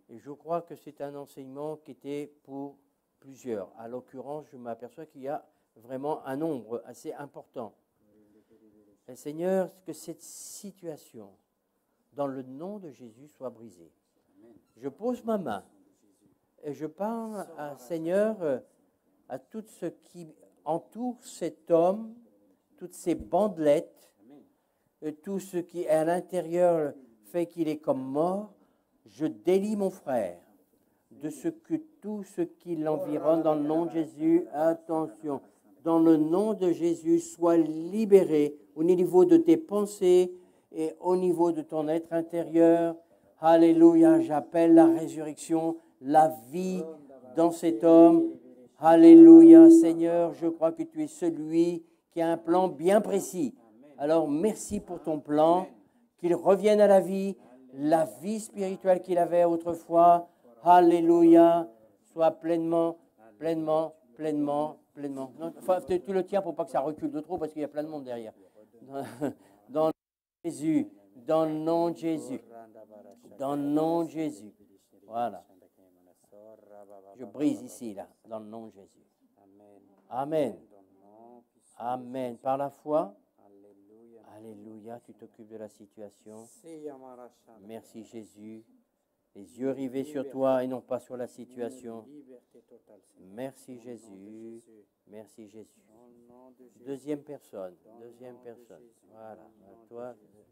et je crois que c'est un enseignement qui était pour plusieurs. À l'occurrence, je m'aperçois qu'il y a vraiment un nombre assez important. Et Seigneur, que cette situation, dans le nom de Jésus, soit brisée. Je pose ma main et je parle, Seigneur, à tout ce qui entoure cet homme, toutes ces bandelettes, tout ce qui est à l'intérieur fait qu'il est comme mort. Je délie mon frère de tout ce qui l'environne dans le nom de Jésus. Attention, dans le nom de Jésus, sois libéré au niveau de tes pensées et au niveau de ton être intérieur. Alléluia, j'appelle la résurrection, la vie dans cet homme. Alléluia, Seigneur, je crois que tu es celui qui a un plan bien précis. Alors, merci pour ton plan, qu'il revienne à la vie spirituelle qu'il avait autrefois. Alléluia, soit pleinement. Non, tu le tiens pour pas que ça recule de trop parce qu'il y a plein de monde derrière. Dans Jésus, dans le nom de Jésus, dans le nom de Jésus. Voilà. Je brise ici, là, dans le nom de Jésus. Amen. Amen. Dans le nom puissant de Amen. Par la foi, Alléluia. alléluia, tu t'occupes de la situation. Siyamarashana. Merci Jésus. Les yeux rivés sur toi et non pas sur la situation. Liberté totale, Seigneur. Merci Au nom de Jésus. Jésus. Merci Jésus. Au nom de Jésus. Deuxième personne. Dans le Deuxième nom de personne. Jésus. Voilà. Dans le nom de Toi, Jésus.